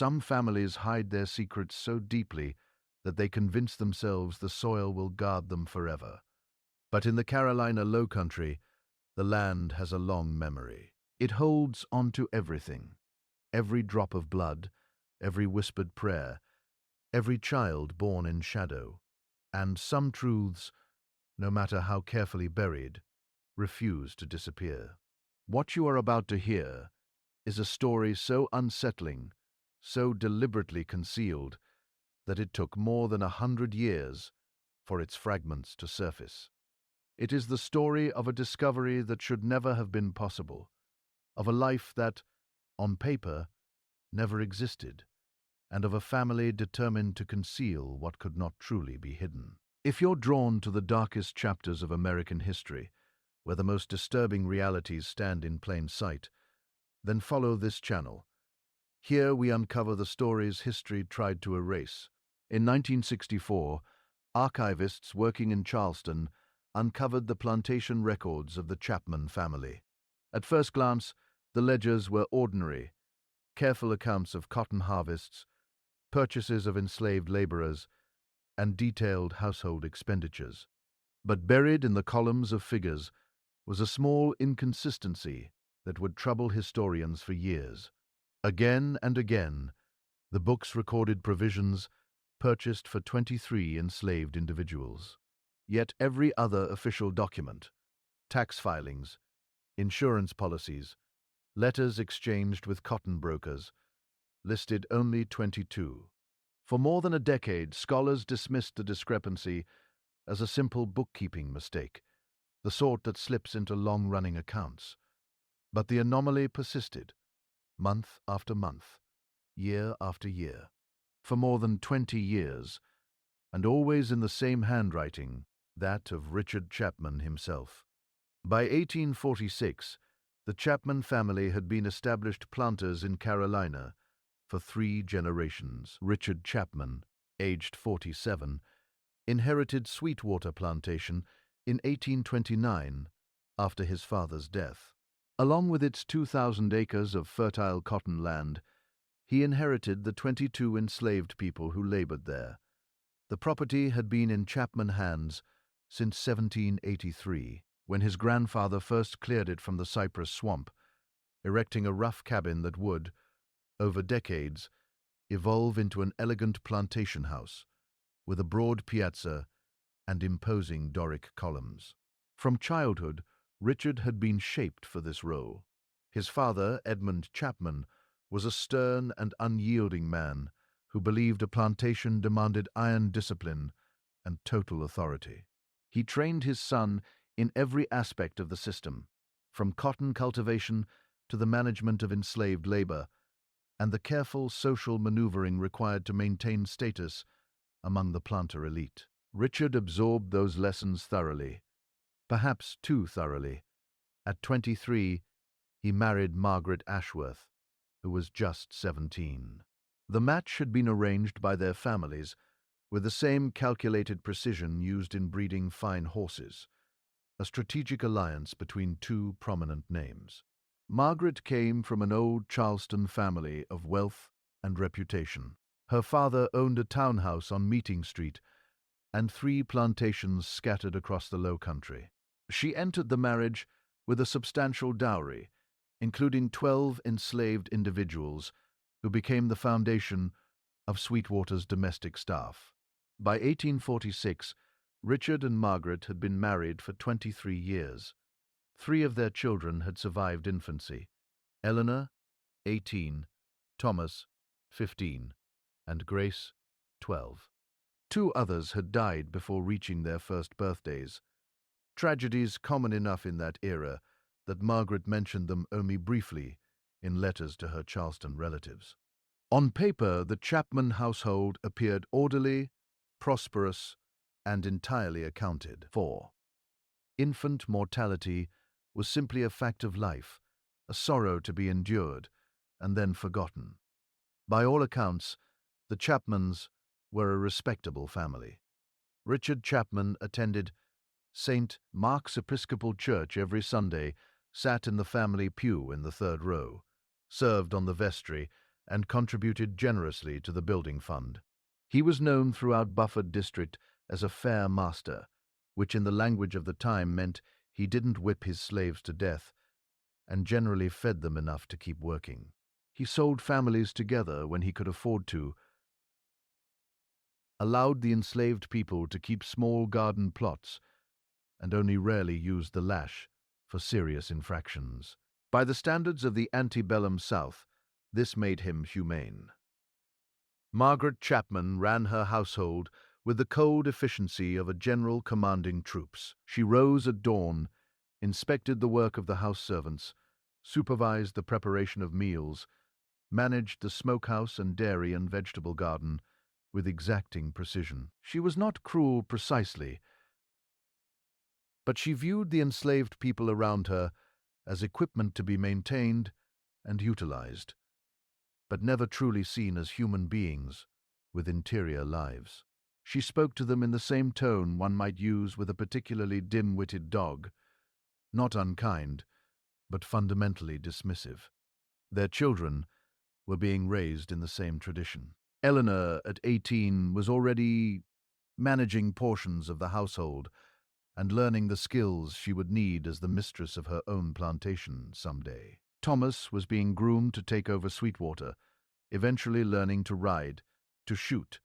Some families hide their secrets so deeply that they convince themselves the soil will guard them forever. But in the Carolina Lowcountry, the land has a long memory. It holds on to everything. Every drop of blood, every whispered prayer, every child born in shadow. And some truths, no matter how carefully buried, refuse to disappear. What you are about to hear is a story so unsettling, so deliberately concealed, that it took more than 100 years for its fragments to surface. It is the story of a discovery that should never have been possible, of a life that, on paper, never existed, and of a family determined to conceal what could not truly be hidden. If you're drawn to the darkest chapters of American history, where the most disturbing realities stand in plain sight, then follow this channel. Here we uncover the stories history tried to erase. In 1964, archivists working in Charleston uncovered the plantation records of the Chapman family. At first glance, the ledgers were ordinary, careful accounts of cotton harvests, purchases of enslaved laborers, and detailed household expenditures. But buried in the columns of figures was a small inconsistency that would trouble historians for years. Again and again, the books recorded provisions purchased for 23 enslaved individuals. Yet every other official document, tax filings, insurance policies, letters exchanged with cotton brokers, listed only 22. For more than a decade, scholars dismissed the discrepancy as a simple bookkeeping mistake, the sort that slips into long-running accounts. But the anomaly persisted, month after month, year after year, for more than 20 years, and always in the same handwriting, that of Richard Chapman himself. By 1846, the Chapman family had been established planters in Carolina for 3 generations. Richard Chapman, aged 47, inherited Sweetwater Plantation in 1829 after his father's death. Along with its 2,000 acres of fertile cotton land, he inherited the 22 enslaved people who labored there. The property had been in Chapman hands since 1783, when his grandfather first cleared it from the cypress swamp, erecting a rough cabin that would, over decades, evolve into an elegant plantation house with a broad piazza and imposing Doric columns. From childhood, Richard had been shaped for this role. His father, Edmund Chapman, was a stern and unyielding man who believed a plantation demanded iron discipline and total authority. He trained his son in every aspect of the system, from cotton cultivation to the management of enslaved labor, and the careful social maneuvering required to maintain status among the planter elite. Richard absorbed those lessons thoroughly, perhaps too thoroughly. At 23, he married Margaret Ashworth, who was just 17. The match had been arranged by their families with the same calculated precision used in breeding fine horses, a strategic alliance between 2 prominent names. Margaret came from an old Charleston family of wealth and reputation. Her father owned a townhouse on Meeting Street and 3 plantations scattered across the low country. She entered the marriage with a substantial dowry, including 12 enslaved individuals who became the foundation of Sweetwater's domestic staff. By 1846, Richard and Margaret had been married for 23 years. 3 of their children had survived infancy: Eleanor, 18, Thomas, 15, and Grace, 12. 2 others had died before reaching their first birthdays, tragedies common enough in that era that Margaret mentioned them only briefly in letters to her Charleston relatives. On paper, the Chapman household appeared orderly, prosperous, and entirely accounted for. Infant mortality was simply a fact of life, a sorrow to be endured and then forgotten. By all accounts, the Chapmans were a respectable family. Richard Chapman attended St. Mark's Episcopal Church every Sunday, sat in the family pew in the 3rd row, served on the vestry, and contributed generously to the building fund. He was known throughout Bufford district as a fair master, which in the language of the time meant he didn't whip his slaves to death and generally fed them enough to keep working. He sold families together when he could afford to, allowed the enslaved people to keep small garden plots, and only rarely used the lash for serious infractions. By the standards of the antebellum South, this made him humane. Margaret Chapman ran her household with the cold efficiency of a general commanding troops. She rose at dawn, inspected the work of the house servants, supervised the preparation of meals, managed the smokehouse and dairy and vegetable garden with exacting precision. She was not cruel precisely, but she viewed the enslaved people around her as equipment to be maintained and utilized, but never truly seen as human beings with interior lives. She spoke to them in the same tone one might use with a particularly dim-witted dog, not unkind, but fundamentally dismissive. Their children were being raised in the same tradition. Eleanor, at 18, was already managing portions of the household and learning the skills she would need as the mistress of her own plantation someday. Thomas was being groomed to take over Sweetwater, eventually learning to ride, to shoot,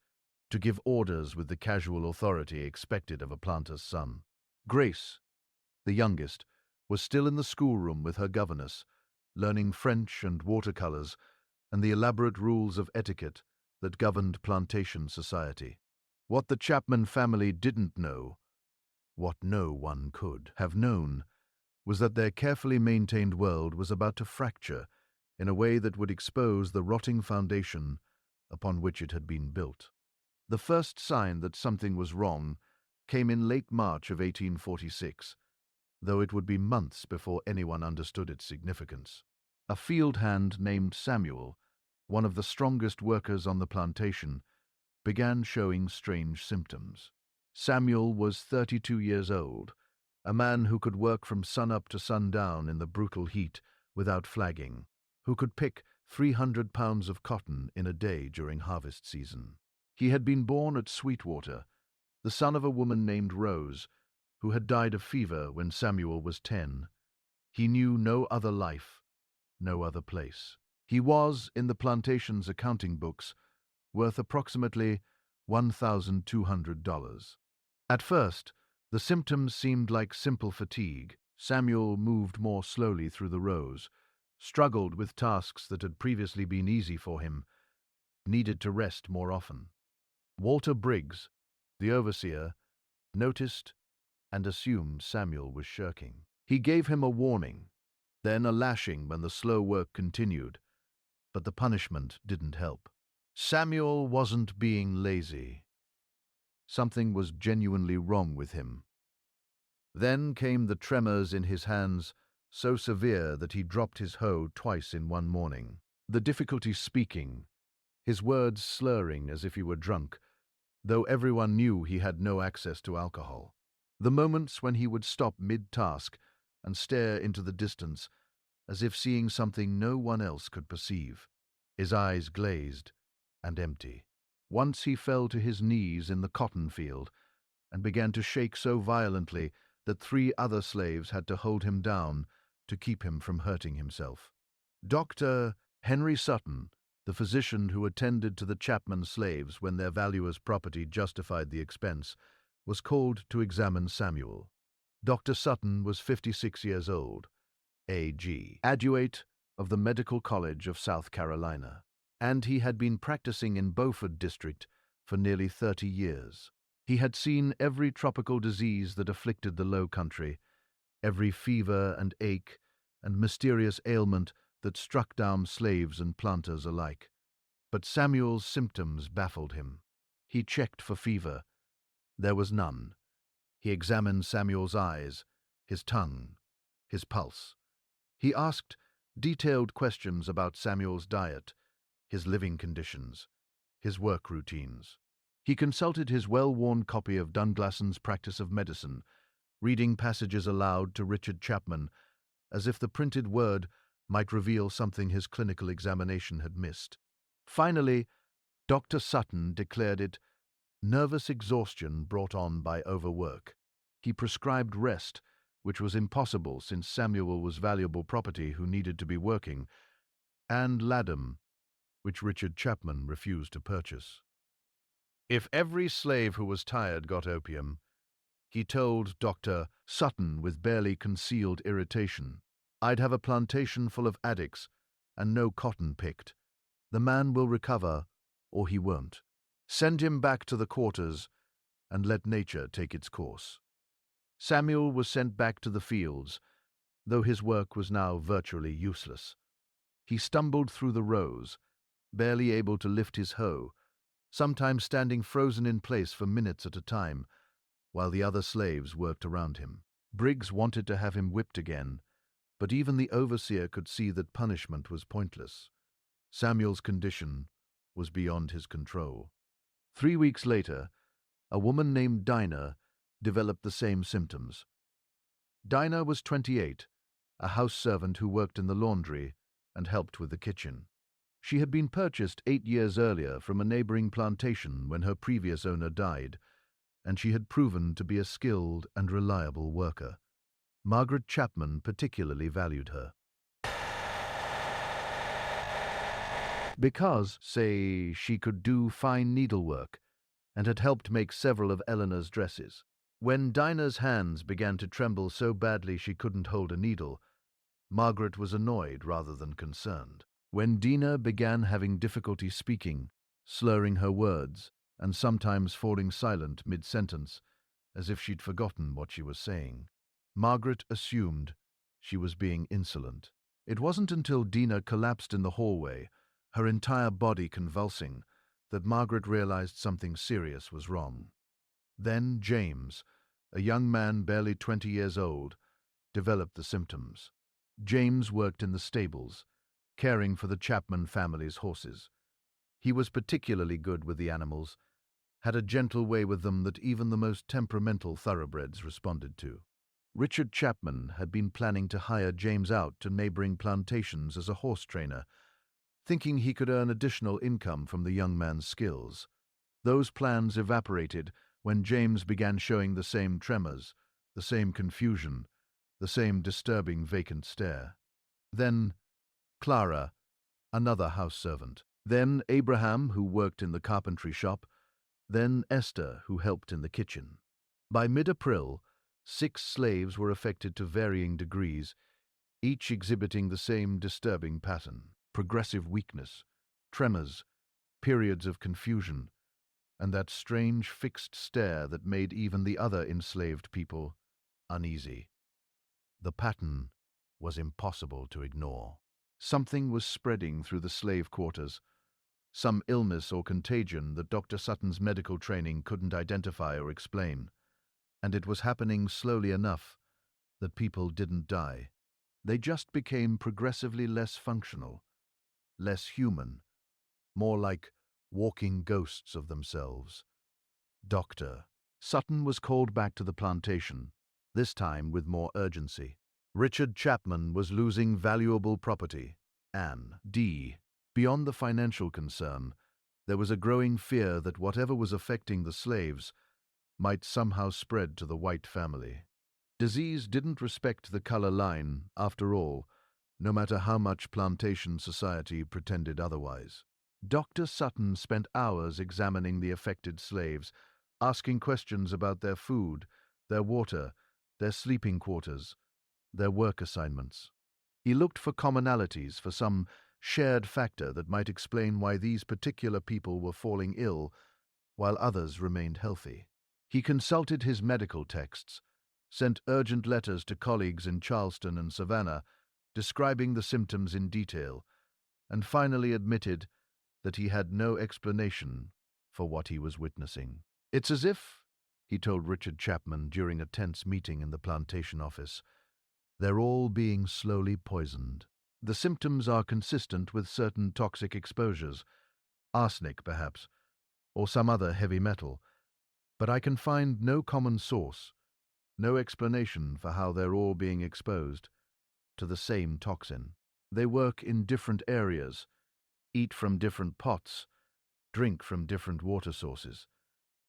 to give orders with the casual authority expected of a planter's son. Grace, the youngest, was still in the schoolroom with her governess, learning French and watercolors and the elaborate rules of etiquette that governed plantation society. What the Chapman family didn't know, what no one could have known, was that their carefully maintained world was about to fracture in a way that would expose the rotting foundation upon which it had been built. The first sign that something was wrong came in late March of 1846, though it would be months before anyone understood its significance. A field hand named Samuel, one of the strongest workers on the plantation, began showing strange symptoms. Samuel was 32 years old, a man who could work from sunup to sundown in the brutal heat without flagging, who could pick 300 pounds of cotton in a day during harvest season. He had been born at Sweetwater, the son of a woman named Rose, who had died of fever when Samuel was 10. He knew no other life, no other place. He was, in the plantation's accounting books, worth approximately $1,200. At first, the symptoms seemed like simple fatigue. Samuel moved more slowly through the rows, struggled with tasks that had previously been easy for him, needed to rest more often. Walter Briggs, the overseer, noticed and assumed Samuel was shirking. He gave him a warning, then a lashing when the slow work continued, but the punishment didn't help. Samuel wasn't being lazy. Something was genuinely wrong with him. Then came the tremors in his hands, so severe that he dropped his hoe twice in one morning. The difficulty speaking, his words slurring as if he were drunk, though everyone knew he had no access to alcohol. The moments when he would stop mid-task and stare into the distance, as if seeing something no one else could perceive, his eyes glazed and empty. Once he fell to his knees in the cotton field and began to shake so violently that 3 other slaves had to hold him down to keep him from hurting himself. Dr. Henry Sutton, the physician who attended to the Chapman slaves when their value as property justified the expense, was called to examine Samuel. Dr. Sutton was 56 years old, A.G., graduate of the Medical College of South Carolina, and he had been practicing in Beaufort district for nearly 30 years. He had seen every tropical disease that afflicted the Low Country, every fever and ache and mysterious ailment that struck down slaves and planters alike. But Samuel's symptoms baffled him. He checked for fever. There was none. He examined Samuel's eyes, his tongue, his pulse. He asked detailed questions about Samuel's diet, his living conditions, his work routines. He consulted his well-worn copy of Dunglasson's Practice of Medicine, reading passages aloud to Richard Chapman, as if the printed word might reveal something his clinical examination had missed. Finally, Dr. Sutton declared it nervous exhaustion brought on by overwork. He prescribed rest, which was impossible since Samuel was valuable property who needed to be working, and ladanum, which Richard Chapman refused to purchase. If every slave who was tired got opium, he told Dr. Sutton with barely concealed irritation, I'd have a plantation full of addicts and no cotton picked. The man will recover, or he won't. Send him back to the quarters and let nature take its course. Samuel was sent back to the fields, though his work was now virtually useless. He stumbled through the rows, barely able to lift his hoe, sometimes standing frozen in place for minutes at a time, while the other slaves worked around him. Briggs wanted to have him whipped again, but even the overseer could see that punishment was pointless. Samuel's condition was beyond his control. 3 weeks later, a woman named Dinah developed the same symptoms. Dinah was 28, a house servant who worked in the laundry and helped with the kitchen. She had been purchased 8 years earlier from a neighboring plantation when her previous owner died, and she had proven to be a skilled and reliable worker. Margaret Chapman particularly valued her. Because, say, she could do fine needlework and had helped make several of Eleanor's dresses. When Dinah's hands began to tremble so badly she couldn't hold a needle, Margaret was annoyed rather than concerned. When Dinah began having difficulty speaking, slurring her words, and sometimes falling silent mid-sentence, as if she'd forgotten what she was saying, Margaret assumed she was being insolent. It wasn't until Dinah collapsed in the hallway, her entire body convulsing, that Margaret realized something serious was wrong. Then James, a young man barely 20 years old, developed the symptoms. James worked in the stables, caring for the Chapman family's horses. He was particularly good with the animals, had a gentle way with them that even the most temperamental thoroughbreds responded to. Richard Chapman had been planning to hire James out to neighboring plantations as a horse trainer, thinking he could earn additional income from the young man's skills. Those plans evaporated when James began showing the same tremors, the same confusion, the same disturbing vacant stare. Then Clara, another house servant. Then Abraham, who worked in the carpentry shop. Then Esther, who helped in the kitchen. By mid-April, 6 slaves were affected to varying degrees, each exhibiting the same disturbing pattern: progressive weakness, tremors, periods of confusion, and that strange fixed stare that made even the other enslaved people uneasy. The pattern was impossible to ignore. Something was spreading through the slave quarters, some illness or contagion that Dr. Sutton's medical training couldn't identify or explain, and it was happening slowly enough that people didn't die. They just became progressively less functional, less human, more like walking ghosts of themselves. Dr. Sutton was called back to the plantation, this time with more urgency. Richard Chapman was losing valuable property. And beyond the financial concern, there was a growing fear that whatever was affecting the slaves might somehow spread to the white family. Disease didn't respect the color line, after all, no matter how much plantation society pretended otherwise. Dr. Sutton spent hours examining the affected slaves, asking questions about their food, their water, their sleeping quarters, their work assignments. He looked for commonalities, for some shared factor that might explain why these particular people were falling ill while others remained healthy. He consulted his medical texts, sent urgent letters to colleagues in Charleston and Savannah describing the symptoms in detail, and finally admitted that he had no explanation for what he was witnessing. It's as if, he told Richard Chapman during a tense meeting in the plantation office, they're all being slowly poisoned. The symptoms are consistent with certain toxic exposures, arsenic perhaps, or some other heavy metal, but I can find no common source, no explanation for how they're all being exposed to the same toxin. They work in different areas, eat from different pots, drink from different water sources.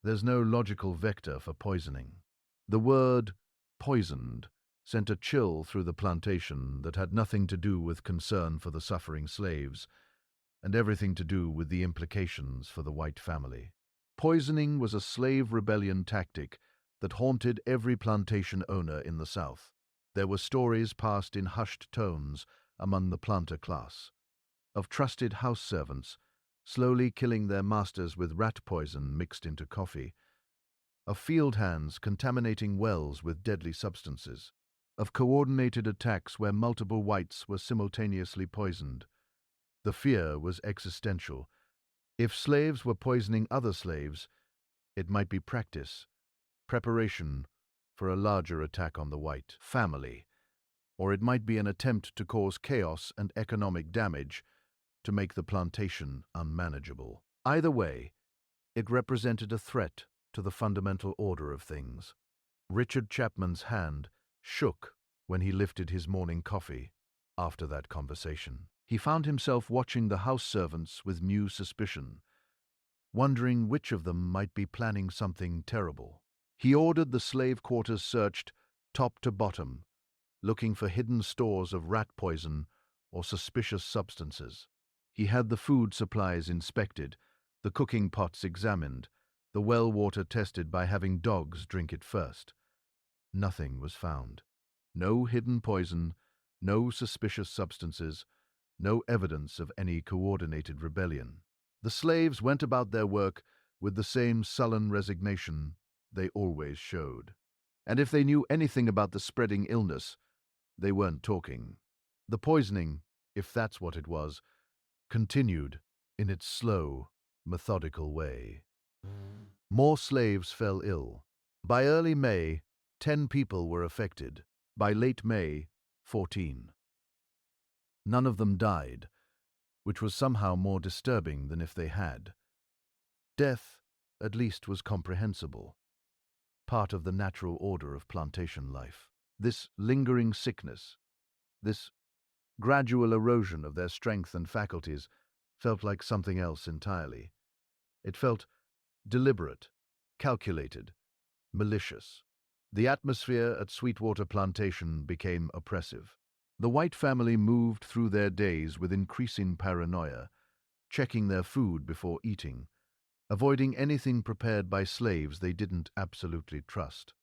There's no logical vector for poisoning. The word poisoned sent a chill through the plantation that had nothing to do with concern for the suffering slaves, and everything to do with the implications for the white family. Poisoning was a slave rebellion tactic that haunted every plantation owner in the South. There were stories passed in hushed tones among the planter class of trusted house servants slowly killing their masters with rat poison mixed into coffee, of field hands contaminating wells with deadly substances, of coordinated attacks where multiple whites were simultaneously poisoned. The fear was existential. If slaves were poisoning other slaves, it might be preparation for a larger attack on the white family, or it might be an attempt to cause chaos and economic damage to make the plantation unmanageable. Either way, it represented a threat to the fundamental order of things. Richard Chapman's hand shook when he lifted his morning coffee after that conversation. He found himself watching the house servants with new suspicion, wondering which of them might be planning something terrible. He ordered the slave quarters searched top to bottom, looking for hidden stores of rat poison or suspicious substances. He had the food supplies inspected, the cooking pots examined, the well water tested by having dogs drink it first. Nothing was found. No hidden poison, no suspicious substances, no evidence of any coordinated rebellion. The slaves went about their work with the same sullen resignation they always showed. And if they knew anything about the spreading illness, they weren't talking. The poisoning, if that's what it was, continued in its slow, methodical way. More slaves fell ill. By early May, 10 people were affected. By late May, 14. None of them died, which was somehow more disturbing than if they had. Death, at least, was comprehensible, part of the natural order of plantation life. This lingering sickness, this gradual erosion of their strength and faculties, felt like something else entirely. It felt deliberate, calculated, malicious. The atmosphere at Sweetwater Plantation became oppressive. The white family moved through their days with increasing paranoia, checking their food before eating, avoiding anything prepared by slaves they didn't absolutely trust.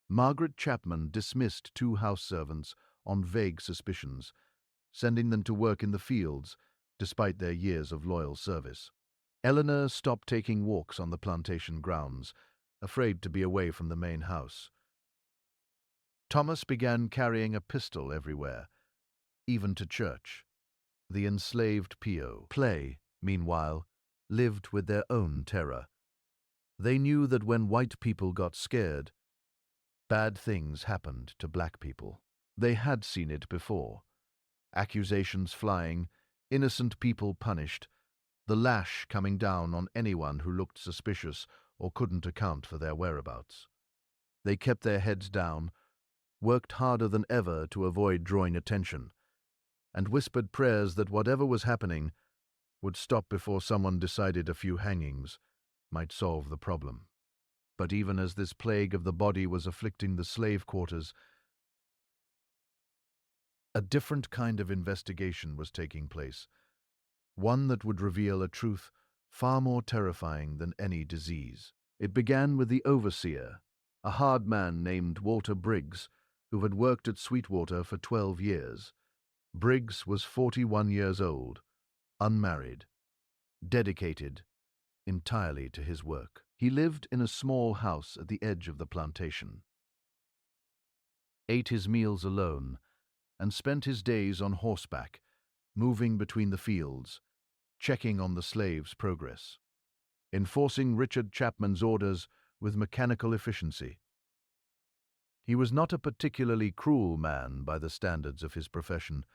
Margaret Chapman dismissed 2 house servants on vague suspicions, sending them to work in the fields despite their years of loyal service. Eleanor stopped taking walks on the plantation grounds, afraid to be away from the main house. Thomas began carrying a pistol everywhere, even to church. The enslaved P.O. Play, meanwhile, lived with their own terror. They knew that when white people got scared, bad things happened to black people. They had seen it before. Accusations flying, innocent people punished, the lash coming down on anyone who looked suspicious or couldn't account for their whereabouts. They kept their heads down, worked harder than ever to avoid drawing attention, and whispered prayers that whatever was happening would stop before someone decided a few hangings might solve the problem. But even as this plague of the body was afflicting the slave quarters, a different kind of investigation was taking place, one that would reveal a truth far more terrifying than any disease. It began with the overseer, a hard man named Walter Briggs, who had worked at Sweetwater for 12 years. Briggs was 41 years old, unmarried, dedicated entirely to his work. He lived in a small house at the edge of the plantation, ate his meals alone, and spent his days on horseback, moving between the fields, checking on the slaves' progress, enforcing Richard Chapman's orders with mechanical efficiency. He was not a particularly cruel man by the standards of his profession.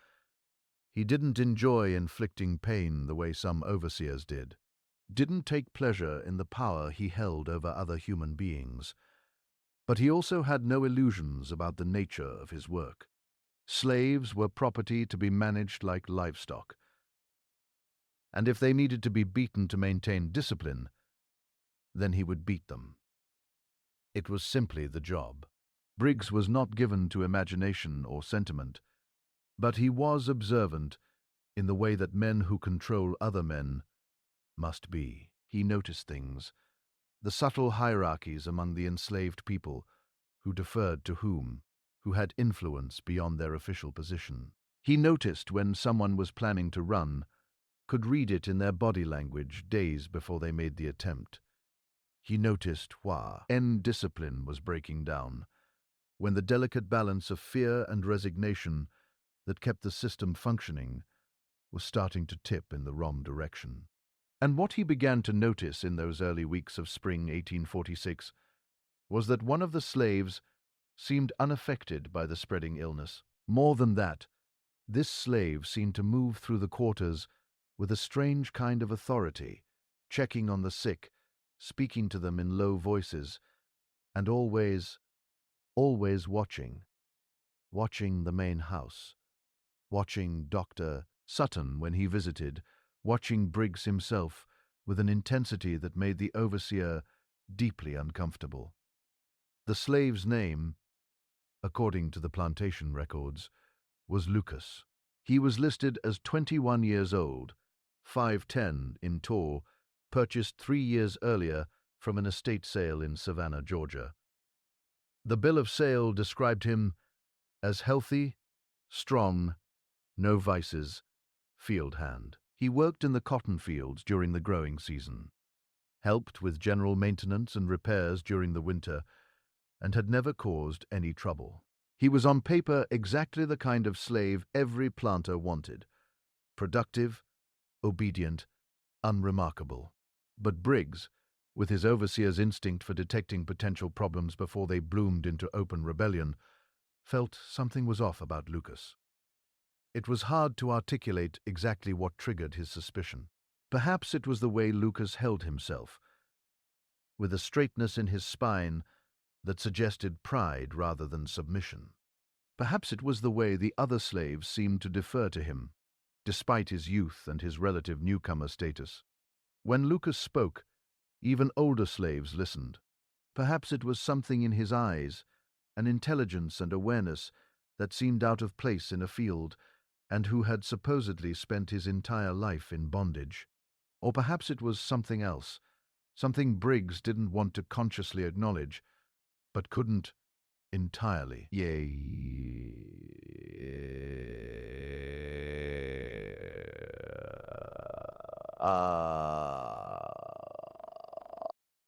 He didn't enjoy inflicting pain the way some overseers didn't take pleasure in the power he held over other human beings, but he also had no illusions about the nature of his work. Slaves were property to be managed like livestock, and if they needed to be beaten to maintain discipline, then he would beat them. It was simply the job. Briggs was not given to imagination or sentiment, but he was observant in the way that men who control other men must be. He noticed things, the subtle hierarchies among the enslaved people, who deferred to whom, who had influence beyond their official position. He noticed when someone was planning to run, could read it in their body language days before they made the attempt. He noticed when discipline was breaking down, when the delicate balance of fear and resignation that kept the system functioning was starting to tip in the wrong direction. And what he began to notice in those early weeks of spring 1846 was that one of the slaves seemed unaffected by the spreading illness. More than that, this slave seemed to move through the quarters with a strange kind of authority, checking on the sick, speaking to them in low voices, and always watching the main house, watching Dr. Sutton when he visited, watching Briggs himself with an intensity that made the overseer deeply uncomfortable. The slave's name, according to the plantation records, was Lucas. He was listed as 21 years old, 5'10" in tall, purchased 3 years earlier from an estate sale in Savannah, Georgia. The bill of sale described him as healthy, strong, no vices, field hand. He worked in the cotton fields during the growing season, helped with general maintenance and repairs during the winter, and had never caused any trouble. He was on paper exactly the kind of slave every planter wanted: productive, obedient, unremarkable. But Briggs, with his overseer's instinct for detecting potential problems before they bloomed into open rebellion, felt something was off about Lucas. It was hard to articulate exactly what triggered his suspicion. Perhaps it was the way Lucas held himself, with a straightness in his spine that suggested pride rather than submission. Perhaps it was the way the other slaves seemed to defer to him, despite his youth and his relative newcomer status. When Lucas spoke, even older slaves listened. Perhaps it was something in his eyes, an intelligence and awareness that seemed out of place in a field, and who had supposedly spent his entire life in bondage. Or perhaps it was something else, something Briggs didn't want to consciously acknowledge, but couldn't entirely.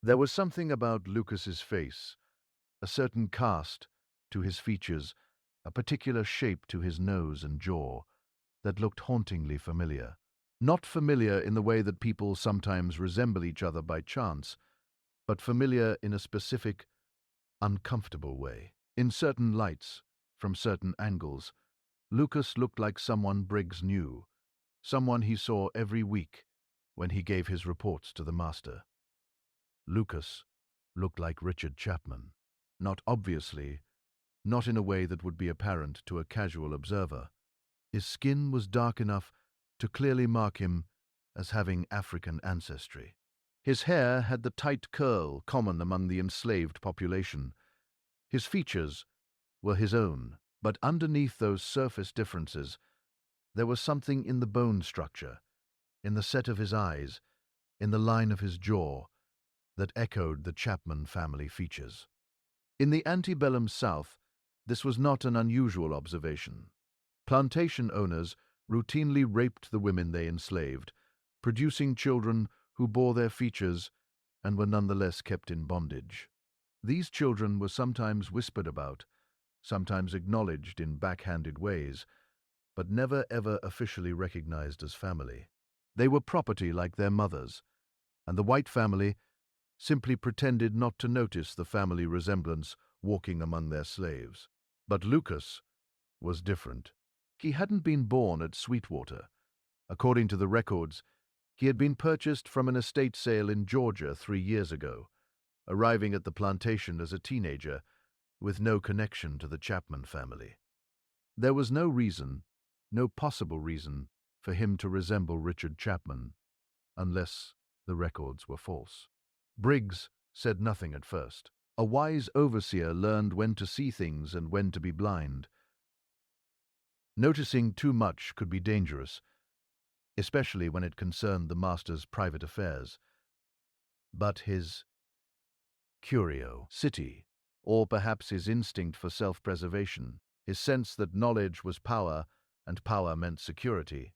There was something about Lucas's face, a certain cast to his features, a particular shape to his nose and jaw, that looked hauntingly familiar. Not familiar in the way that people sometimes resemble each other by chance, but familiar in a specific, uncomfortable way. In certain lights, from certain angles, Lucas looked like someone Briggs knew, someone he saw every week when he gave his reports to the master. Lucas looked like Richard Chapman, not obviously, not in a way that would be apparent to a casual observer. His skin was dark enough to clearly mark him as having African ancestry. His hair had the tight curl common among the enslaved population. His features were his own, but underneath those surface differences, there was something in the bone structure, in the set of his eyes, in the line of his jaw, that echoed the Chapman family features. In the antebellum South, this was not an unusual observation. Plantation owners routinely raped the women they enslaved, producing children who bore their features and were nonetheless kept in bondage. These children were sometimes whispered about, sometimes acknowledged in backhanded ways, but never ever officially recognized as family. They were property like their mothers, and the white family simply pretended not to notice the family resemblance walking among their slaves. But Lucas was different. He hadn't been born at Sweetwater. According to the records, he had been purchased from an estate sale in Georgia 3 years ago, arriving at the plantation as a teenager with no connection to the Chapman family. There was no reason, no possible reason, for him to resemble Richard Chapman. unless the records were false. Briggs said nothing at first. A wise overseer learned when to see things and when to be blind. Noticing too much could be dangerous, especially when it concerned the master's private affairs. But his curiosity, or perhaps his instinct for self-preservation, his sense that knowledge was power and power meant security,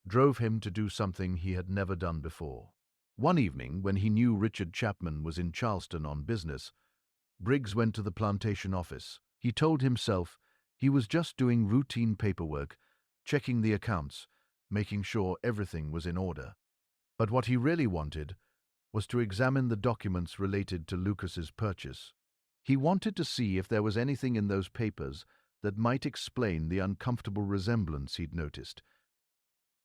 drove him to do something he had never done before. One evening, when he knew Richard Chapman was in Charleston on business, Briggs went to the Plantation office. He told himself he was just doing routine paperwork, checking the accounts, making sure everything was in order. But what he really wanted was to examine the documents related to Lucas's purchase. He wanted to see if there was anything in those papers that might explain the uncomfortable resemblance he'd noticed,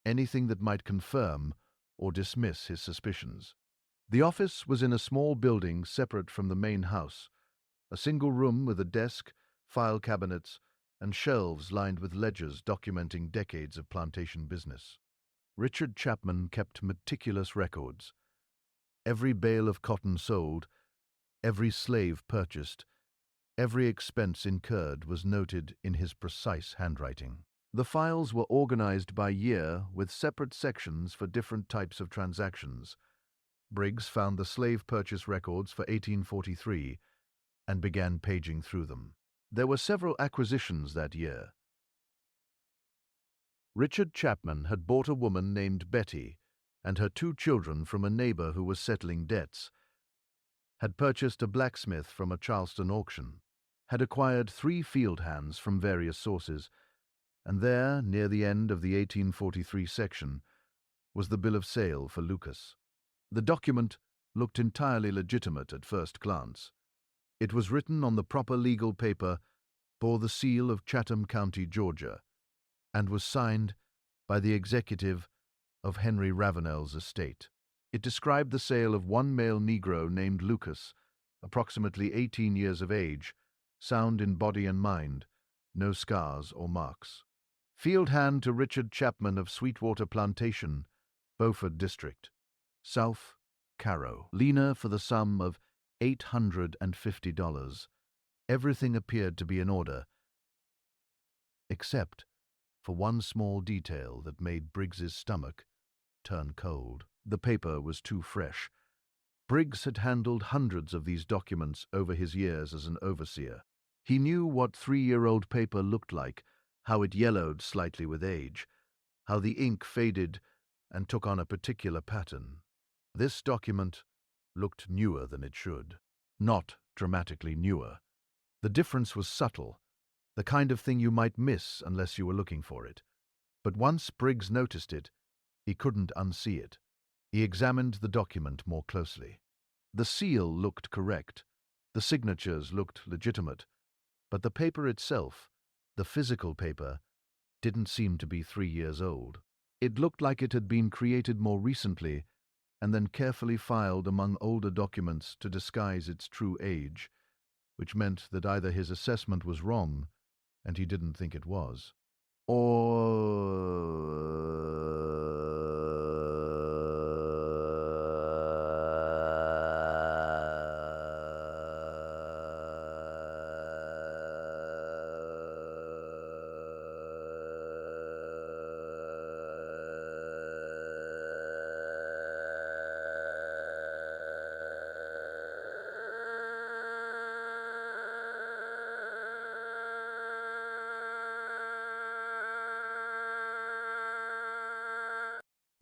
anything that might confirm or dismiss his suspicions. The office was in a small building separate from the main house, a single room with a desk, file cabinets, and shelves lined with ledgers documenting decades of plantation business. Richard Chapman kept meticulous records. Every bale of cotton sold, every slave purchased, every expense incurred was noted in his precise handwriting. The files were organized by year with separate sections for different types of transactions. Briggs found the slave purchase records for 1843 and began paging through them. There were several acquisitions that year. Richard Chapman had bought a woman named Betty and her 2 children from a neighbor who was settling debts, had purchased a blacksmith from a Charleston auction, had acquired 3 field hands from various sources, and there, near the end of the 1843 section, was the bill of sale for Lucas. The document looked entirely legitimate at first glance. It was written on the proper legal paper, bore the seal of Chatham County, Georgia, and was signed by the executive of Henry Ravenel's estate. It described the sale of one male Negro named Lucas, approximately 18 years of age, sound in body and mind, no scars or marks. Field hand to Richard Chapman of Sweetwater Plantation, Beaufort District, South Carolina, for the sum of $850. Everything appeared to be in order, except for one small detail that made Briggs's stomach turn cold. The paper was too fresh. Briggs had handled hundreds of these documents over his years as an overseer. He knew what 3-year-old paper looked like, how it yellowed slightly with age, how the ink faded and took on a particular pattern. This document looked newer than it should. Not dramatically newer. The difference was subtle, the kind of thing you might miss unless you were looking for it. But once Briggs noticed it, he couldn't unsee it. He examined the document more closely. The seal looked correct. The signatures looked legitimate. But the paper itself, the physical paper, didn't seem to be 3 years old. It looked like it had been created more recently and then carefully filed among older documents to disguise its true age, which meant that either his assessment was wrong, and he didn't think it was, or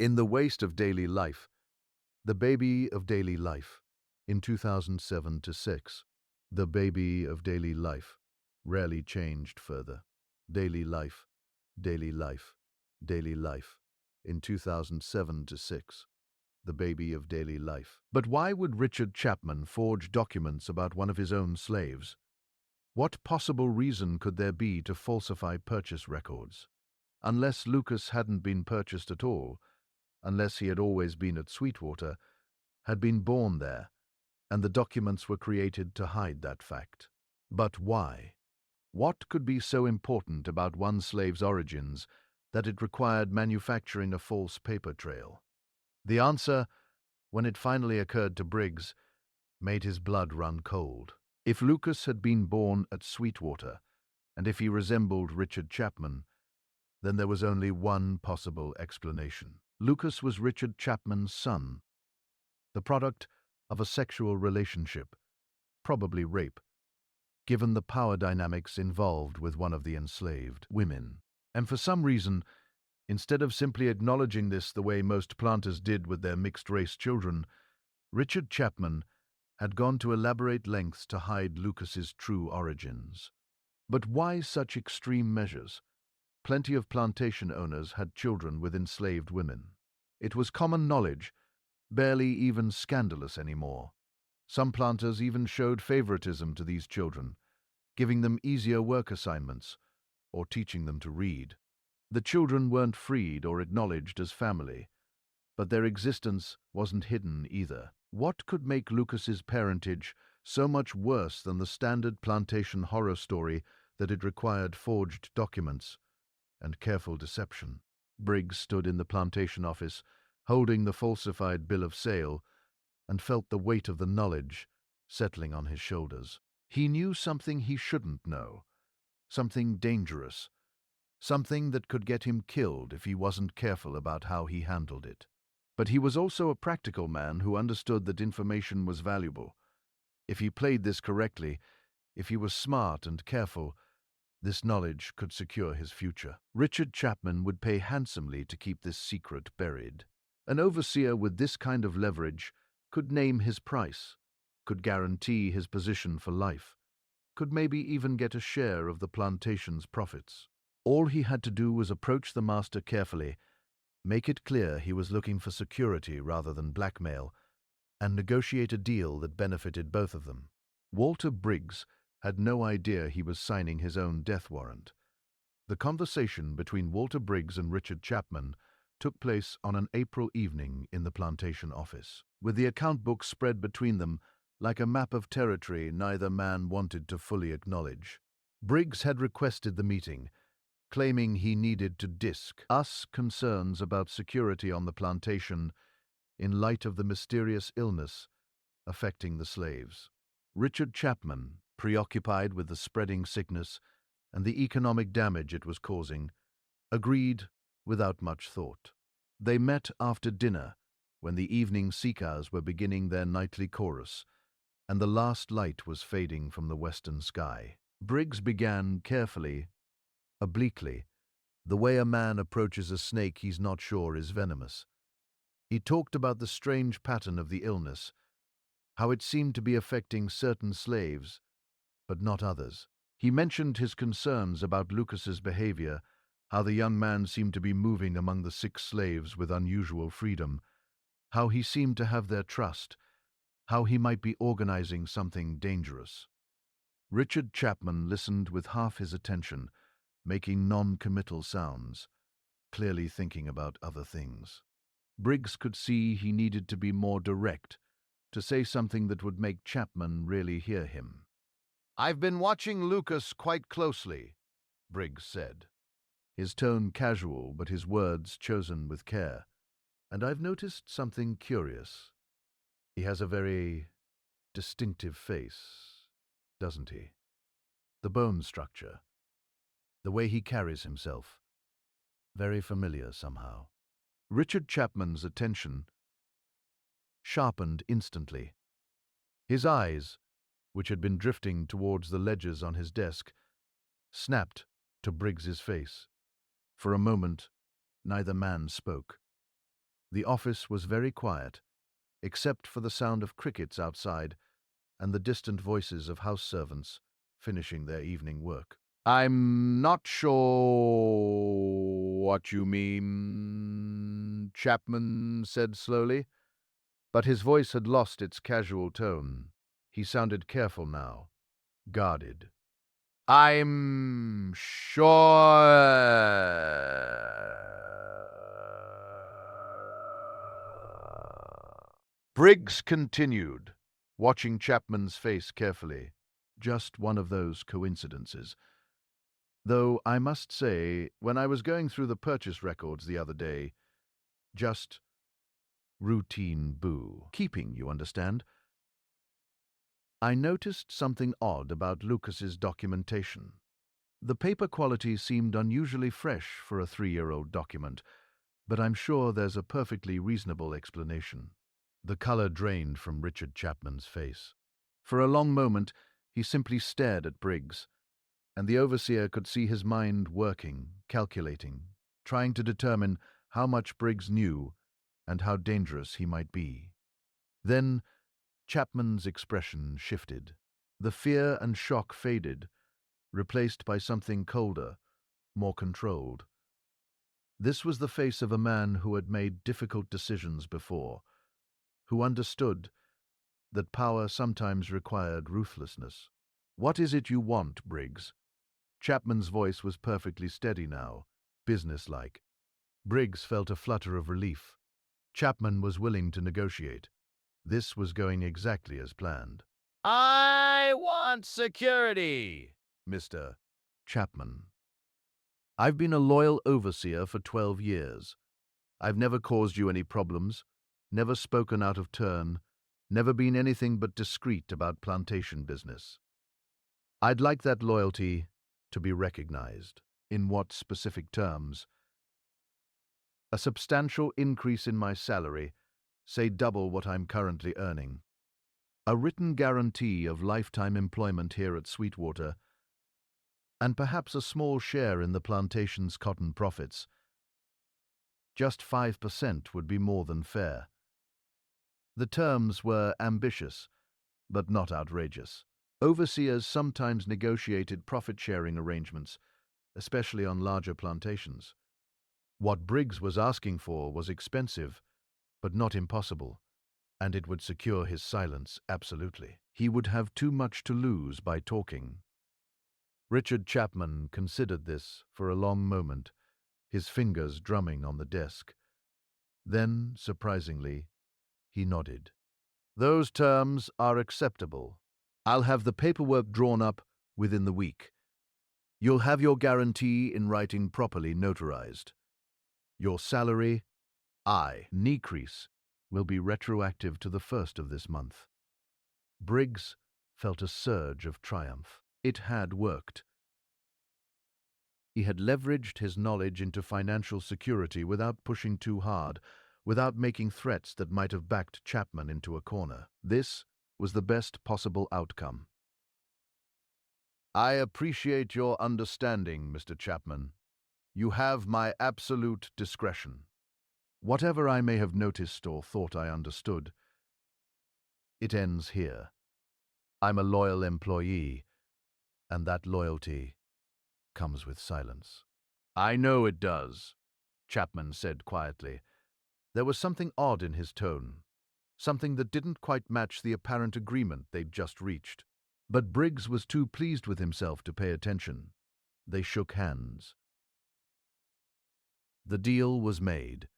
In the Waste of Daily Life, The Baby of Daily Life, in 2007-6. The Baby of Daily Life, rarely changed further. Daily Life, Daily Life, Daily Life, in 2007-6. The Baby of Daily Life. But why would Richard Chapman forge documents about one of his own slaves? What possible reason could there be to falsify purchase records? Unless Lucas hadn't been purchased at all, unless he had always been at Sweetwater, had been born there, and the documents were created to hide that fact. But why? What could be so important about one slave's origins that it required manufacturing a false paper trail? The answer, when it finally occurred to Briggs, made his blood run cold. If Lucas had been born at Sweetwater, and if he resembled Richard Chapman, then there was only one possible explanation. Lucas was Richard Chapman's son, the product of a sexual relationship, probably rape, given the power dynamics involved with one of the enslaved women. And for some reason, instead of simply acknowledging this the way most planters did with their mixed-race children, Richard Chapman had gone to elaborate lengths to hide Lucas's true origins. But why such extreme measures? Plenty of plantation owners had children with enslaved women. It was common knowledge, barely even scandalous anymore. Some planters even showed favoritism to these children, giving them easier work assignments or teaching them to read. The children weren't freed or acknowledged as family, but their existence wasn't hidden either. What could make Lucas's parentage so much worse than the standard plantation horror story that it required forged documents and careful deception? Briggs stood in the plantation office, holding the falsified bill of sale, and felt the weight of the knowledge settling on his shoulders. He knew something he shouldn't know, something dangerous, something that could get him killed if he wasn't careful about how he handled it. But he was also a practical man who understood that information was valuable. If he played this correctly, if he was smart and careful, this knowledge could secure his future. Richard Chapman would pay handsomely to keep this secret buried. An overseer with this kind of leverage could name his price, could guarantee his position for life, could maybe even get a share of the plantation's profits. All he had to do was approach the master carefully, make it clear he was looking for security rather than blackmail, and negotiate a deal that benefited both of them. Walter Briggs had no idea he was signing his own death warrant. The conversation between Walter Briggs and Richard Chapman took place on an April evening in the plantation office. With the account book spread between them like a map of territory neither man wanted to fully acknowledge. Briggs had requested the meeting, claiming he needed to discuss concerns about security on the plantation in light of the mysterious illness affecting the slaves. Richard Chapman, preoccupied with the spreading sickness and the economic damage it was causing, agreed without much thought. They met after dinner, when the evening cicadas were beginning their nightly chorus, and the last light was fading from the western sky. Briggs began carefully, obliquely, the way a man approaches a snake he's not sure is venomous. He talked about the strange pattern of the illness, how it seemed to be affecting certain slaves, but not others. He mentioned his concerns about Lucas's behavior, how the young man seemed to be moving among the sick slaves with unusual freedom, how he seemed to have their trust, how he might be organizing something dangerous. Richard Chapman listened with half his attention, making non-committal sounds, clearly thinking about other things. Briggs could see he needed to be more direct, to say something that would make Chapman really hear him. "I've been watching Lucas quite closely," Briggs said, his tone casual but his words chosen with care, "and I've noticed something curious. He has a very distinctive face, doesn't he? The bone structure, the way he carries himself, very familiar somehow." Richard Chapman's attention sharpened instantly. His eyes, which had been drifting towards the ledgers on his desk, snapped to Briggs's face. For a moment, neither man spoke. The office was very quiet, except for the sound of crickets outside and the distant voices of house servants finishing their evening work. "I'm not sure what you mean," Chapman said slowly, but his voice had lost its casual tone. He sounded careful now, guarded. "I'm sure." Briggs continued, watching Chapman's face carefully. "Just one of those coincidences. Though I must say, when I was going through the purchase records the other day, just Routine boo. Keeping, you understand? I noticed something odd about Lucas's documentation. The paper quality seemed unusually fresh for a 3-year-old document, but I'm sure there's a perfectly reasonable explanation. The color drained from Richard Chapman's face. For a long moment, he simply stared at Briggs, and the overseer could see his mind working, calculating, trying to determine how much Briggs knew and how dangerous he might be. Then Chapman's expression shifted. The fear and shock faded, replaced by something colder, more controlled. This was the face of a man who had made difficult decisions before, who understood that power sometimes required ruthlessness. "What is it you want, Briggs?" Chapman's voice was perfectly steady now, businesslike. Briggs felt a flutter of relief. Chapman was willing to negotiate. This was going exactly as planned. I want security, Mr. Chapman. I've been a loyal overseer for 12 years. I've never caused you any problems, never spoken out of turn, never been anything but discreet about plantation business. I'd like that loyalty to be recognized. In what specific terms? A substantial increase in my salary, say double what I'm currently earning. A written guarantee of lifetime employment here at Sweetwater, and perhaps a small share in the plantation's cotton profits. Just 5% would be more than fair. The terms were ambitious, but not outrageous. Overseers sometimes negotiated profit-sharing arrangements, especially on larger plantations. What Briggs was asking for was expensive, but not impossible, and it would secure his silence absolutely. He would have too much to lose by talking. Richard Chapman considered this for a long moment, his fingers drumming on the desk. Then, surprisingly, he nodded. "Those terms are acceptable. I'll have the paperwork drawn up within the week. You'll have your guarantee in writing properly notarized. Your salary, decrease, will be retroactive to the 1st of this month." Briggs felt a surge of triumph. It had worked. He had leveraged his knowledge into financial security without pushing too hard, without making threats that might have backed Chapman into a corner. This was the best possible outcome. "I appreciate your understanding, Mr. Chapman. You have my absolute discretion. Whatever I may have noticed or thought I understood, it ends here. I'm a loyal employee, and that loyalty comes with silence." "I know it does," Chapman said quietly. There was something odd in his tone, something that didn't quite match the apparent agreement they'd just reached. But Briggs was too pleased with himself to pay attention. They shook hands. The deal was made.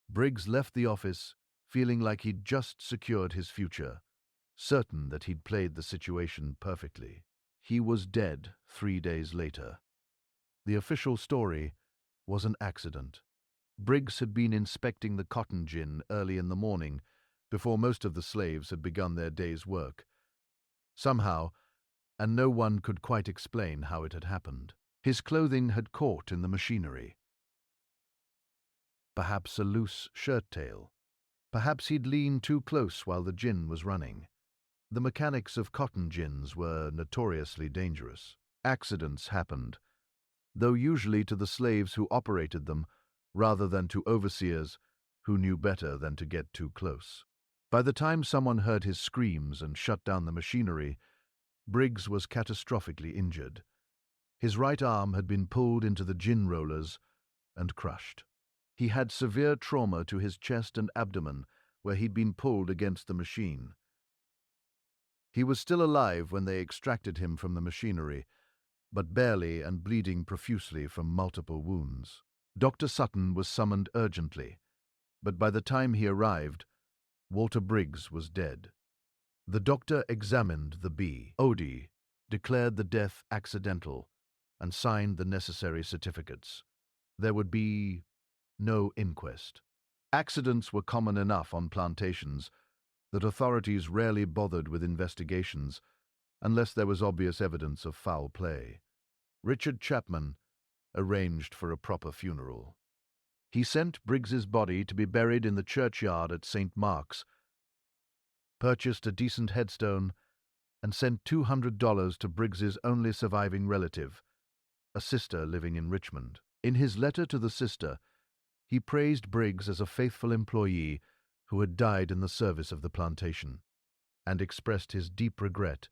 Briggs left the office feeling like he'd just secured his future, certain that he'd played the situation perfectly. He was dead 3 days later. The official story was an accident. Briggs had been inspecting the cotton gin early in the morning, before most of the slaves had begun their day's work. Somehow, and no one could quite explain how it had happened, his clothing had caught in the machinery. Perhaps a loose shirt tail. Perhaps he'd leaned too close while the gin was running. The mechanics of cotton gins were notoriously dangerous. Accidents happened, though usually to the slaves who operated them, rather than to overseers who knew better than to get too close. By the time someone heard his screams and shut down the machinery, Briggs was catastrophically injured. His right arm had been pulled into the gin rollers and crushed. He had severe trauma to his chest and abdomen, where he'd been pulled against the machine. He was still alive when they extracted him from the machinery, but barely and bleeding profusely from multiple wounds. Dr. Sutton was summoned urgently, but by the time he arrived, Walter Briggs was dead. The doctor examined the BOD, declared the death accidental, and signed the necessary certificates. There would be no inquest. Accidents were common enough on plantations that authorities rarely bothered with investigations unless there was obvious evidence of foul play. Richard Chapman arranged for a proper funeral. He sent Briggs's body to be buried in the churchyard at St. Mark's, purchased a decent headstone, and sent $200 to Briggs's only surviving relative, a sister living in Richmond. In his letter to the sister, he praised Briggs as a faithful employee who had died in the service of the plantation, and expressed his deep regret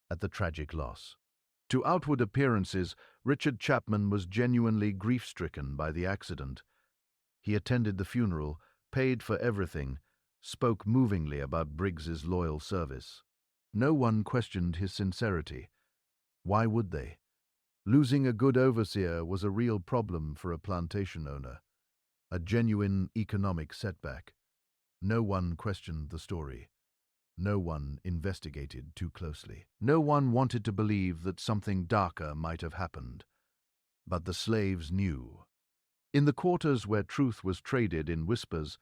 at the tragic loss. To outward appearances, Richard Chapman was genuinely grief-stricken by the accident. He attended the funeral, paid for everything, spoke movingly about Briggs's loyal service. No one questioned his sincerity. Why would they? Losing a good overseer was a real problem for a plantation owner, a genuine economic setback. No one questioned the story. No one investigated too closely. No one wanted to believe that something darker might have happened. But the slaves knew. In the quarters where truth was traded in whispers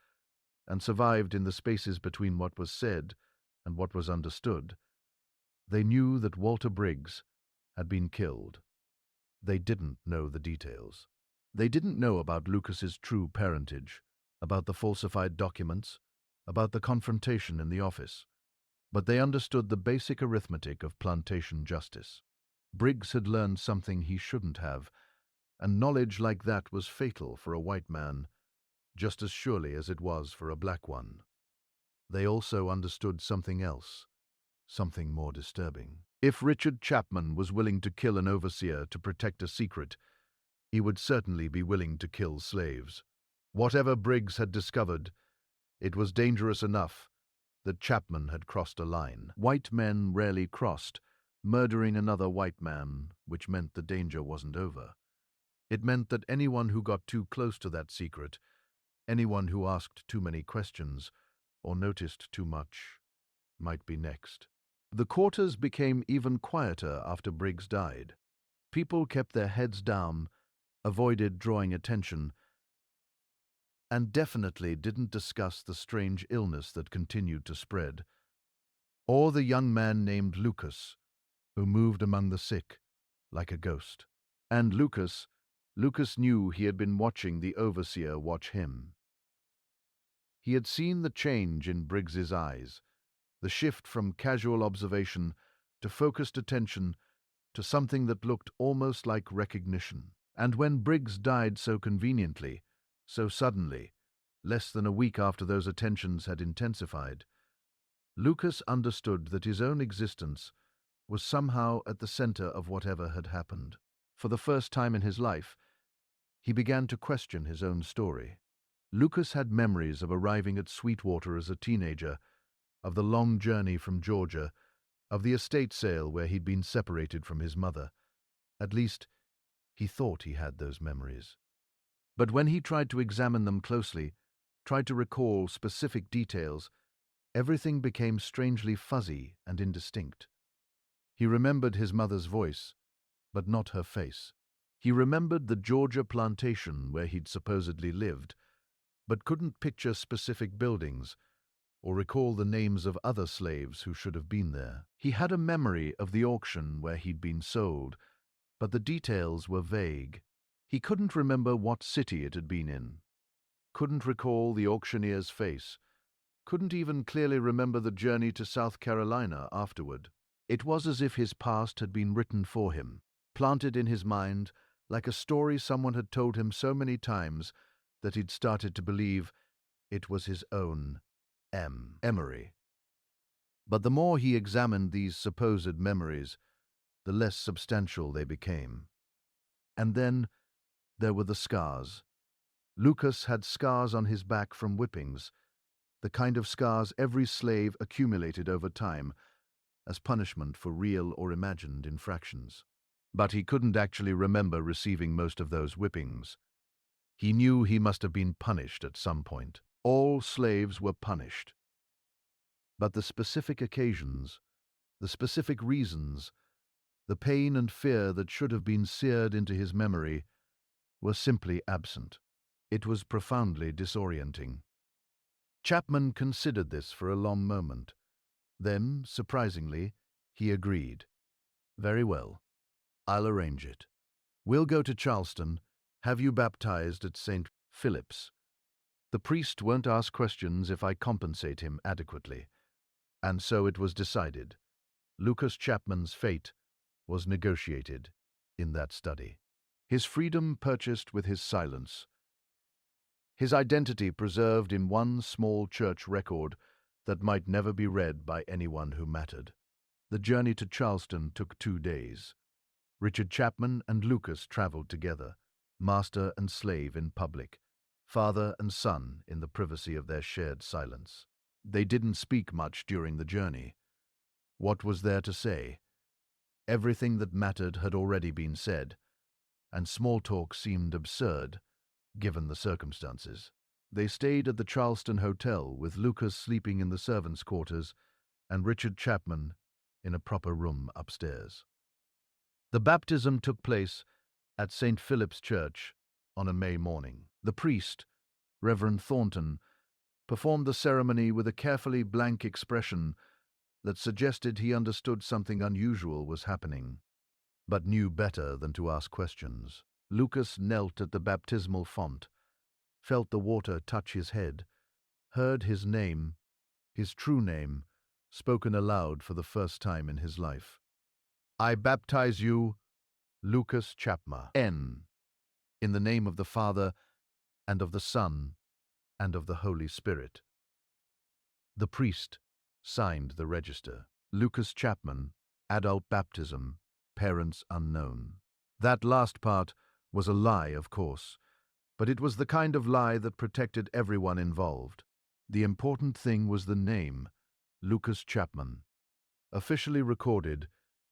and survived in the spaces between what was said and what was understood, they knew that Walter Briggs had been killed. They didn't know the details. They didn't know about Lucas's true parentage, about the falsified documents, about the confrontation in the office, but they understood the basic arithmetic of plantation justice. Briggs had learned something he shouldn't have, and knowledge like that was fatal for a white man, just as surely as it was for a black one. They also understood something else, something more disturbing. If Richard Chapman was willing to kill an overseer to protect a secret, he would certainly be willing to kill slaves. Whatever Briggs had discovered, it was dangerous enough that Chapman had crossed a line. White men rarely crossed, murdering another white man, which meant the danger wasn't over. It meant that anyone who got too close to that secret, anyone who asked too many questions or noticed too much, might be next. The quarters became even quieter after Briggs died. People kept their heads down, avoided drawing attention, and definitely didn't discuss the strange illness that continued to spread, or the young man named Lucas, who moved among the sick like a ghost. And Lucas knew he had been watching the overseer watch him. He had seen the change in Briggs's eyes, the shift from casual observation to focused attention to something that looked almost like recognition. And when Briggs died so conveniently, so suddenly, less than a week after those attentions had intensified, Lucas understood that his own existence was somehow at the center of whatever had happened. For the first time in his life, he began to question his own story. Lucas had memories of arriving at Sweetwater as a teenager, of the long journey from Georgia, of the estate sale where he'd been separated from his mother. At least, he thought he had those memories. But when he tried to examine them closely, tried to recall specific details, everything became strangely fuzzy and indistinct. He remembered his mother's voice, but not her face. He remembered the Georgia plantation where he'd supposedly lived, but couldn't picture specific buildings or recall the names of other slaves who should have been there. He had a memory of the auction where he'd been sold, but the details were vague. He couldn't remember what city it had been in, couldn't recall the auctioneer's face, couldn't even clearly remember the journey to South Carolina afterward. It was as if his past had been written for him, planted in his mind like a story someone had told him so many times that he'd started to believe it was his own memory. But the more he examined these supposed memories, the less substantial they became. And then there were the scars. Lucas had scars on his back from whippings, the kind of scars every slave accumulated over time as punishment for real or imagined infractions. But he couldn't actually remember receiving most of those whippings. He knew he must have been punished at some point. All slaves were punished. But the specific occasions, the specific reasons, the pain and fear that should have been seared into his memory were simply absent. It was profoundly disorienting. Chapman considered this for a long moment. Then, surprisingly, he agreed. Very well. I'll arrange it. We'll go to Charleston, have you baptized at St. Philip's. The priest won't ask questions if I compensate him adequately. And so it was decided. Lucas Chapman's fate was negotiated in that study. His freedom purchased with his silence. His identity preserved in one small church record that might never be read by anyone who mattered. The journey to Charleston took 2 days. Richard Chapman and Lucas traveled together, master and slave in public, father and son in the privacy of their shared silence. They didn't speak much during the journey. What was there to say? Everything that mattered had already been said, and small talk seemed absurd, given the circumstances. They stayed at the Charleston Hotel, with Lucas sleeping in the servants' quarters and Richard Chapman in a proper room upstairs. The baptism took place at St. Philip's Church on a May morning. The priest, Reverend Thornton, performed the ceremony with a carefully blank expression that suggested he understood something unusual was happening, but knew better than to ask questions. Lucas knelt at the baptismal font, felt the water touch his head, heard his name, his true name, spoken aloud for the first time in his life. I baptize you, Lucas Chapman, in the name of the Father, and of the Son, and of the Holy Spirit. The priest signed the register. Lucas Chapman, adult baptism, parents unknown. That last part was a lie, of course, but it was the kind of lie that protected everyone involved. The important thing was the name, Lucas Chapman. Officially recorded,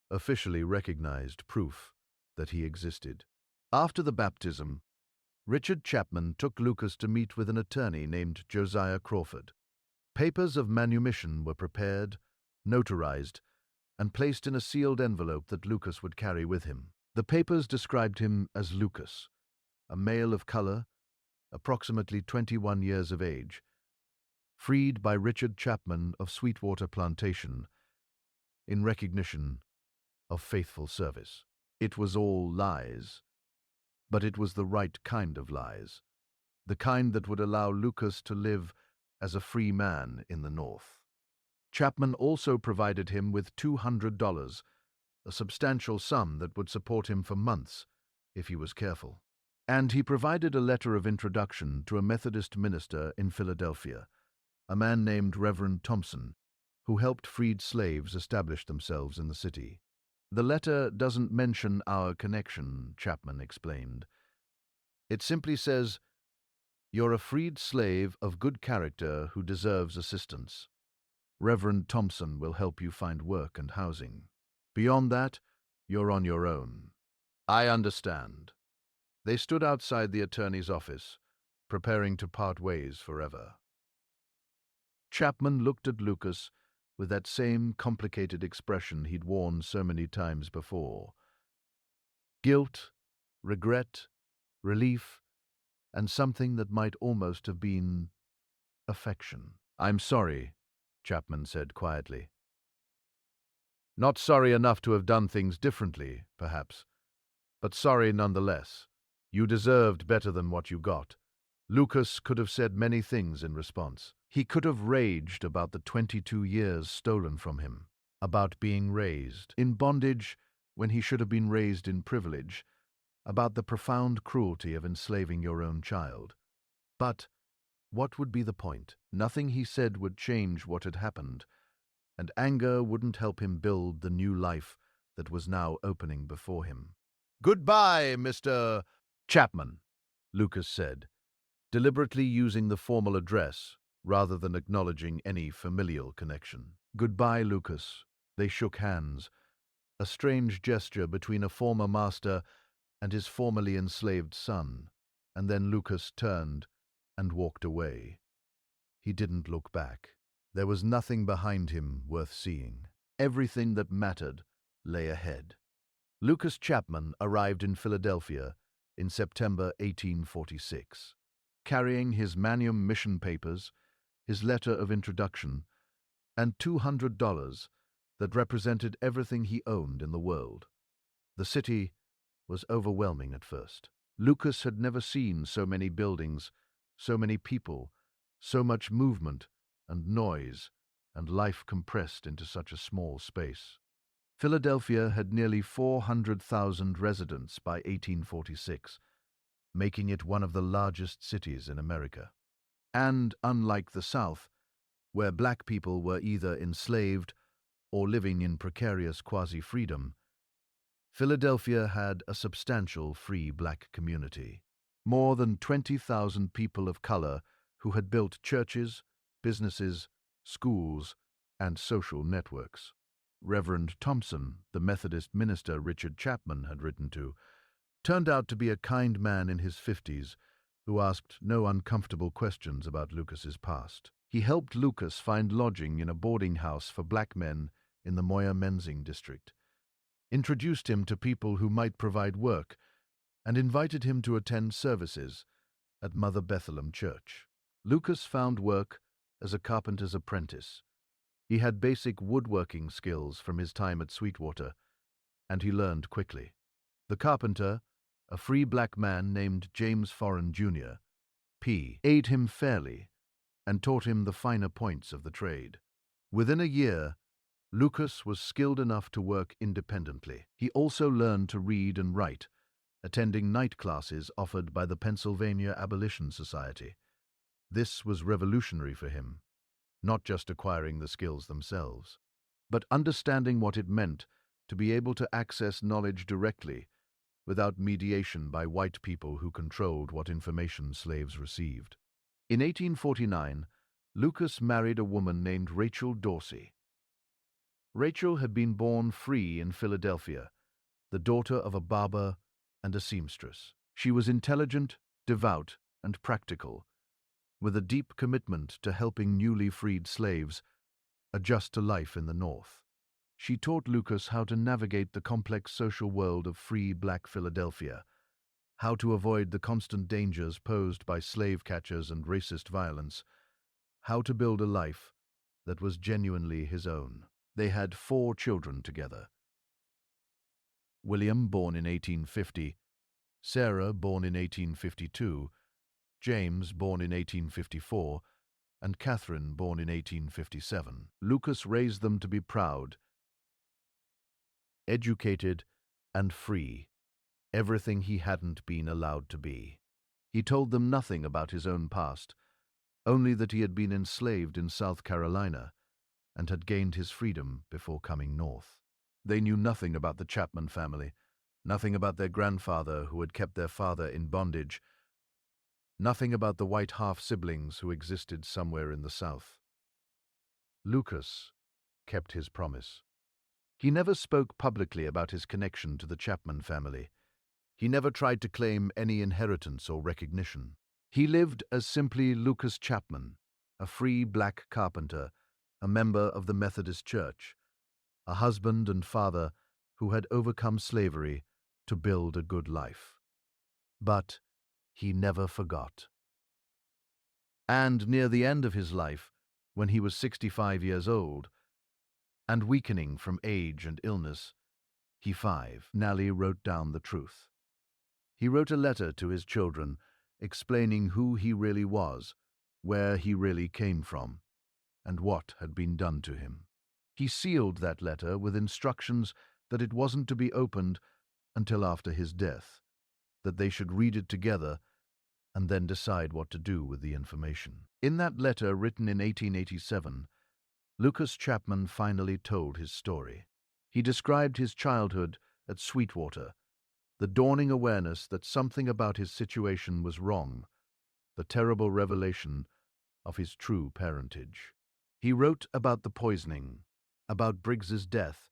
officially recognized proof that he existed. After the baptism, Richard Chapman took Lucas to meet with an attorney named Josiah Crawford. Papers of manumission were prepared, notarized, and placed in a sealed envelope that Lucas would carry with him. The papers described him as Lucas, a male of color, approximately 21 years of age, freed by Richard Chapman of Sweetwater Plantation in recognition of faithful service. It was all lies, but it was the right kind of lies, the kind that would allow Lucas to live as a free man in the North. Chapman also provided him with $200, a substantial sum that would support him for months if he was careful. And he provided a letter of introduction to a Methodist minister in Philadelphia, a man named Reverend Thompson, who helped freed slaves establish themselves in the city. The letter doesn't mention our connection, Chapman explained. It simply says, "You're a freed slave of good character who deserves assistance. Reverend Thompson will help you find work and housing. Beyond that, you're on your own." I understand. They stood outside the attorney's office, preparing to part ways forever. Chapman looked at Lucas with that same complicated expression he'd worn so many times before. Guilt, regret, relief, and something that might almost have been affection. "I'm sorry," Chapman said quietly. "Not sorry enough to have done things differently, perhaps, but sorry nonetheless. You deserved better than what you got." Lucas could have said many things in response. He could have raged about the 22 years stolen from him, about being raised in bondage when he should have been raised in privilege, about the profound cruelty of enslaving your own child. But what would be the point? Nothing he said would change what had happened, and anger wouldn't help him build the new life that was now opening before him. "Goodbye, Mr. Chapman," Lucas said, deliberately using the formal address rather than acknowledging any familial connection. "Goodbye, Lucas." They shook hands, a strange gesture between a former master and his formerly enslaved son, and then Lucas turned and walked away. He didn't look back. There was nothing behind him worth seeing. Everything that mattered lay ahead. Lucas Chapman arrived in Philadelphia in September 1846. Carrying his Manumission papers, his letter of introduction, and $200 that represented everything he owned in the world. The city was overwhelming at first. Lucas had never seen so many buildings, so many people, so much movement and noise and life compressed into such a small space. Philadelphia had nearly 400,000 residents by 1846, making it one of the largest cities in America. And unlike the South, where black people were either enslaved or living in precarious quasi-freedom, Philadelphia had a substantial free black community. More than 20,000 people of color who had built churches, businesses, schools, and social networks. Reverend Thompson, the Methodist minister Richard Chapman had written to, turned out to be a kind man in his 50s who asked no uncomfortable questions about Lucas's past. He helped Lucas find lodging in a boarding house for black men in the Moyer-Menzing district, introduced him to people who might provide work, and invited him to attend services at Mother Bethlehem Church. Lucas found work as a carpenter's apprentice. He had basic woodworking skills from his time at Sweetwater, and he learned quickly. The carpenter, a free black man named James Foran Jr., paid him fairly and taught him the finer points of the trade. Within a year, Lucas was skilled enough to work independently. He also learned to read and write, attending night classes offered by the Pennsylvania Abolition Society. This was revolutionary for him, not just acquiring the skills themselves, but understanding what it meant to be able to access knowledge directly without mediation by white people who controlled what information slaves received. In 1849, Lucas married a woman named Rachel Dorsey. Rachel had been born free in Philadelphia, the daughter of a barber and a seamstress. She was intelligent, devout, and practical, with a deep commitment to helping newly freed slaves adjust to life in the North. She taught Lucas how to navigate the complex social world of free black Philadelphia, how to avoid the constant dangers posed by slave catchers and racist violence, how to build a life that was genuinely his own. They had 4 children together. William, born in 1850, Sarah, born in 1852, James, born in 1854, and Catherine, born in 1857. Lucas raised them to be proud, educated, and free, everything he hadn't been allowed to be. He told them nothing about his own past, only that he had been enslaved in South Carolina and had gained his freedom before coming north. They knew nothing about the Chapman family, nothing about their grandfather who had kept their father in bondage, nothing about the white half-siblings who existed somewhere in the South. Lucas kept his promise. He never spoke publicly about his connection to the Chapman family. He never tried to claim any inheritance or recognition. He lived as simply Lucas Chapman, a free black carpenter, a member of the Methodist Church, a husband and father who had overcome slavery to build a good life. But he never forgot. And near the end of his life, when he was 65 years old, and weakening from age and illness, Nally wrote down the truth. He wrote a letter to his children explaining who he really was, where he really came from, and what had been done to him. He sealed that letter with instructions that it wasn't to be opened until after his death, that they should read it together and then decide what to do with the information. In that letter, written in 1887, Lucas Chapman finally told his story. He described his childhood at Sweetwater, the dawning awareness that something about his situation was wrong, the terrible revelation of his true parentage. He wrote about the poisoning, about Briggs's death,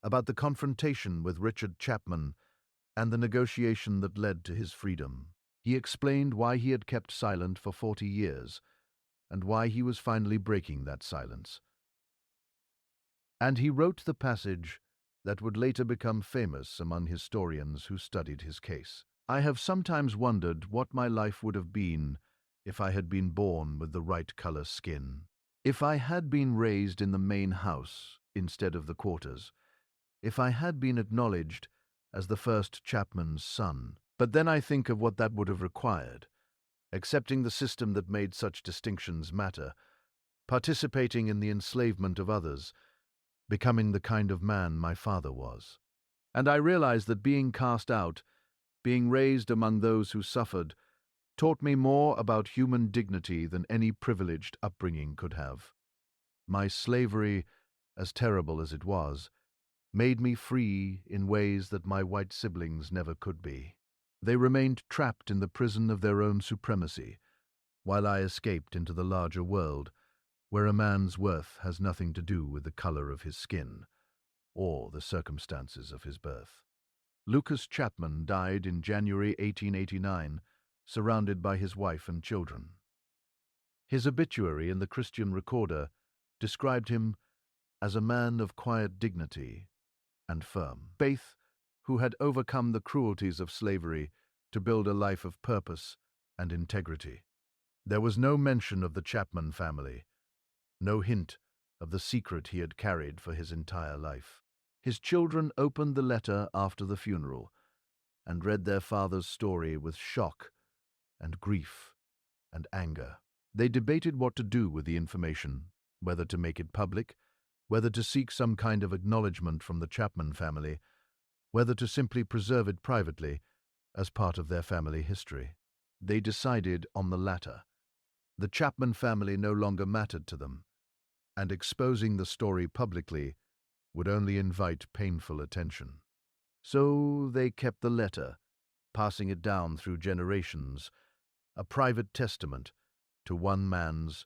about the confrontation with Richard Chapman, and the negotiation that led to his freedom. He explained why he had kept silent for 40 years, and why he was finally breaking that silence. And he wrote the passage that would later become famous among historians who studied his case. I have sometimes wondered what my life would have been if I had been born with the right color skin. If I had been raised in the main house instead of the quarters. If I had been acknowledged as the first Chapman's son. But then I think of what that would have required. Accepting the system that made such distinctions matter, participating in the enslavement of others, becoming the kind of man my father was. And I realized that being cast out, being raised among those who suffered, taught me more about human dignity than any privileged upbringing could have. My slavery, as terrible as it was, made me free in ways that my white siblings never could be. They remained trapped in the prison of their own supremacy, while I escaped into the larger world, where a man's worth has nothing to do with the color of his skin or the circumstances of his birth. Lucas Chapman died in January 1889, surrounded by his wife and children. His obituary in the Christian Recorder described him as a man of quiet dignity and firm faith who had overcome the cruelties of slavery to build a life of purpose and integrity. There was no mention of the Chapman family, no hint of the secret he had carried for his entire life. His children opened the letter after the funeral and read their father's story with shock and grief and anger. They debated what to do with the information, whether to make it public, whether to seek some kind of acknowledgement from the Chapman family, whether to simply preserve it privately as part of their family history. They decided on the latter. The Chapman family no longer mattered to them, and exposing the story publicly would only invite painful attention. So they kept the letter, passing it down through generations, a private testament to one man's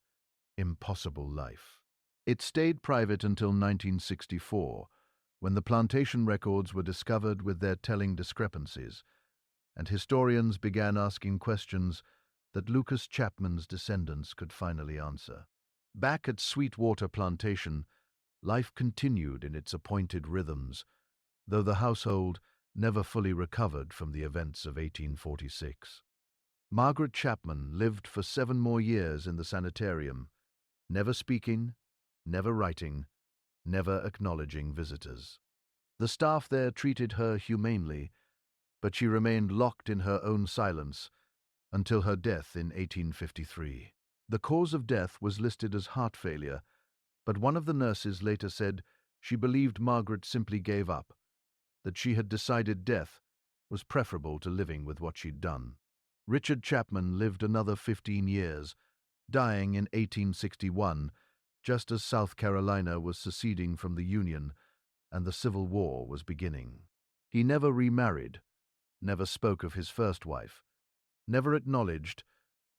impossible life. It stayed private until 1964, when the plantation records were discovered with their telling discrepancies, and historians began asking questions that Lucas Chapman's descendants could finally answer. Back at Sweetwater Plantation, life continued in its appointed rhythms, though the household never fully recovered from the events of 1846. Margaret Chapman lived for 7 more years in the sanitarium, never speaking, never writing, never acknowledging visitors. The staff there treated her humanely, but she remained locked in her own silence until her death in 1853. The cause of death was listed as heart failure, but one of the nurses later said she believed Margaret simply gave up, that she had decided death was preferable to living with what she'd done. Richard Chapman lived another 15 years, dying in 1861, just as South Carolina was seceding from the Union and the Civil War was beginning. He never remarried, never spoke of his first wife, never acknowledged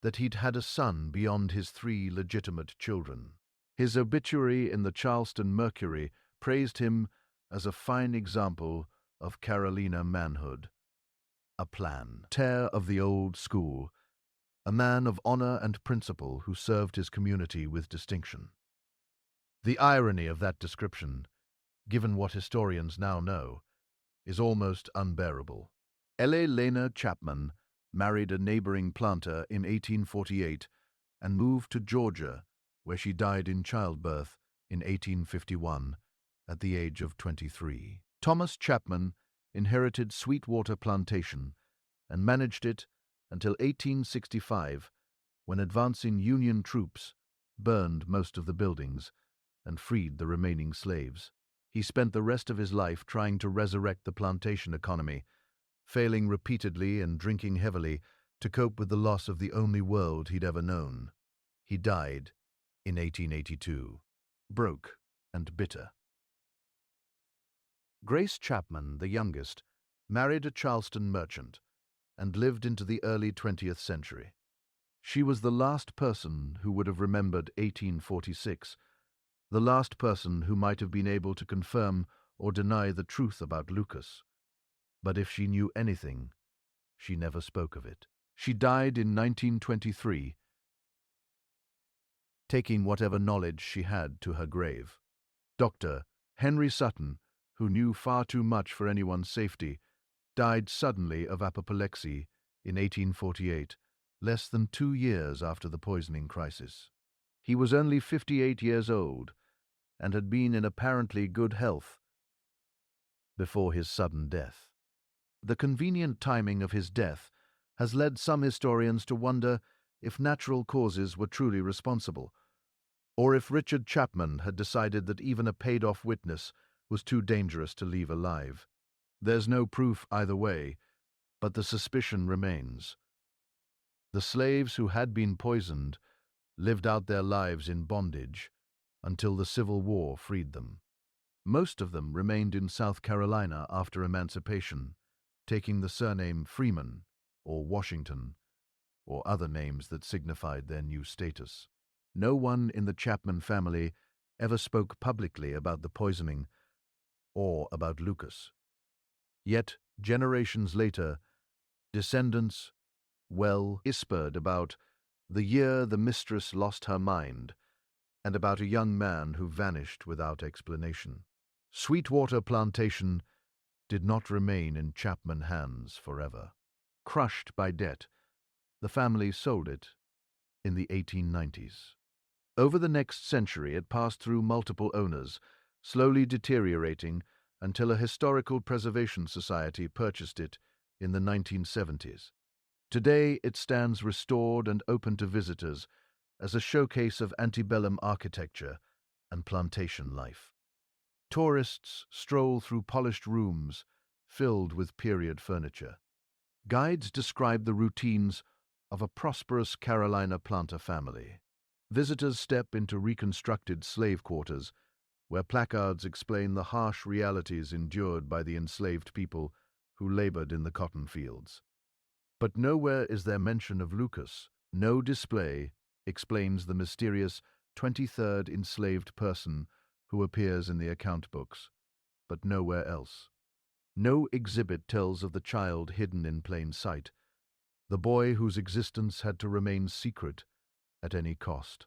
that he'd had a son beyond his 3 legitimate children. His obituary in the Charleston Mercury praised him as a fine example of Carolina manhood, a planter of the old school, a man of honor and principle who served his community with distinction. The irony of that description, given what historians now know, is almost unbearable. Lena Chapman married a neighboring planter in 1848 and moved to Georgia, where she died in childbirth in 1851 at the age of 23. Thomas Chapman inherited Sweetwater Plantation and managed it until 1865, when advancing Union troops burned most of the buildings and freed the remaining slaves. He spent the rest of his life trying to resurrect the plantation economy, failing repeatedly and drinking heavily to cope with the loss of the only world he'd ever known. He died in 1882, broke and bitter. Grace Chapman, the youngest, married a Charleston merchant and lived into the early 20th century. She was the last person who would have remembered 1846, the last person who might have been able to confirm or deny the truth about Lucas. But if she knew anything, she never spoke of it. She died in 1923, taking whatever knowledge she had to her grave. Dr. Henry Sutton, who knew far too much for anyone's safety, died suddenly of apoplexy in 1848 less than 2 years after the poisoning crisis. He was only 58 years old and had been in apparently good health before his sudden death. The convenient timing of his death has led some historians to wonder if natural causes were truly responsible, or if Richard Chapman had decided that even a paid-off witness was too dangerous to leave alive. There's no proof either way, but the suspicion remains. The slaves who had been poisoned lived out their lives in bondage until the Civil War freed them. Most of them remained in South Carolina after emancipation, taking the surname Freeman or Washington, or other names that signified their new status. No one in the Chapman family ever spoke publicly about the poisoning or about Lucas. Yet, generations later, descendants whispered about the year the mistress lost her mind and about a young man who vanished without explanation. Sweetwater Plantation did not remain in Chapman hands forever. Crushed by debt, the family sold it in the 1890s. Over the next century, it passed through multiple owners, slowly deteriorating until a historical preservation society purchased it in the 1970s. Today, it stands restored and open to visitors as a showcase of antebellum architecture and plantation life. Tourists stroll through polished rooms filled with period furniture. Guides describe the routines of a prosperous Carolina planter family. Visitors step into reconstructed slave quarters, where placards explain the harsh realities endured by the enslaved people who labored in the cotton fields. But nowhere is there mention of Lucas. No display explains the mysterious 23rd enslaved person who appears in the account books, but nowhere else. No exhibit tells of the child hidden in plain sight, the boy whose existence had to remain secret at any cost.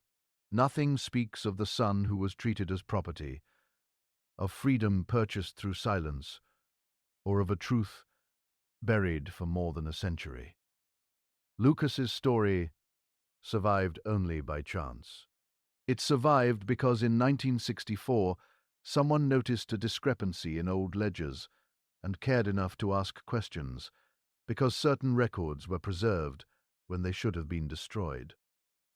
Nothing speaks of the son who was treated as property, of freedom purchased through silence, or of a truth buried for more than a century. Lucas's story survived only by chance. It survived because in 1964, someone noticed a discrepancy in old ledgers and cared enough to ask questions, because certain records were preserved when they should have been destroyed.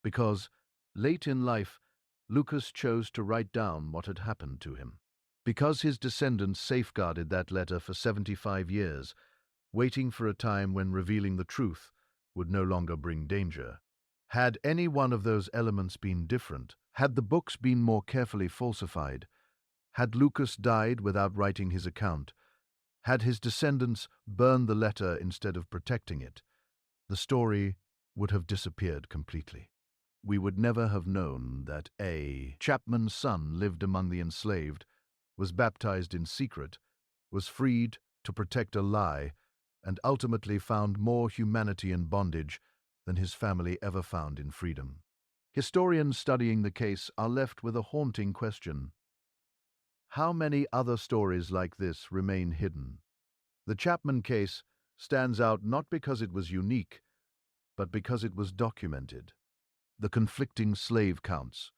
Because, late in life, Lucas chose to write down what had happened to him. Because his descendants safeguarded that letter for 75 years, waiting for a time when revealing the truth would no longer bring danger. Had any one of those elements been different, had the books been more carefully falsified, had Lucas died without writing his account, had his descendants burned the letter instead of protecting it, the story would have disappeared completely. We would never have known that a Chapman's son lived among the enslaved, was baptized in secret, was freed to protect a lie, and ultimately found more humanity in bondage than his family ever found in freedom. Historians studying the case are left with a haunting question. How many other stories like this remain hidden? The Chapman case stands out not because it was unique, but because it was documented. The conflicting slave counts,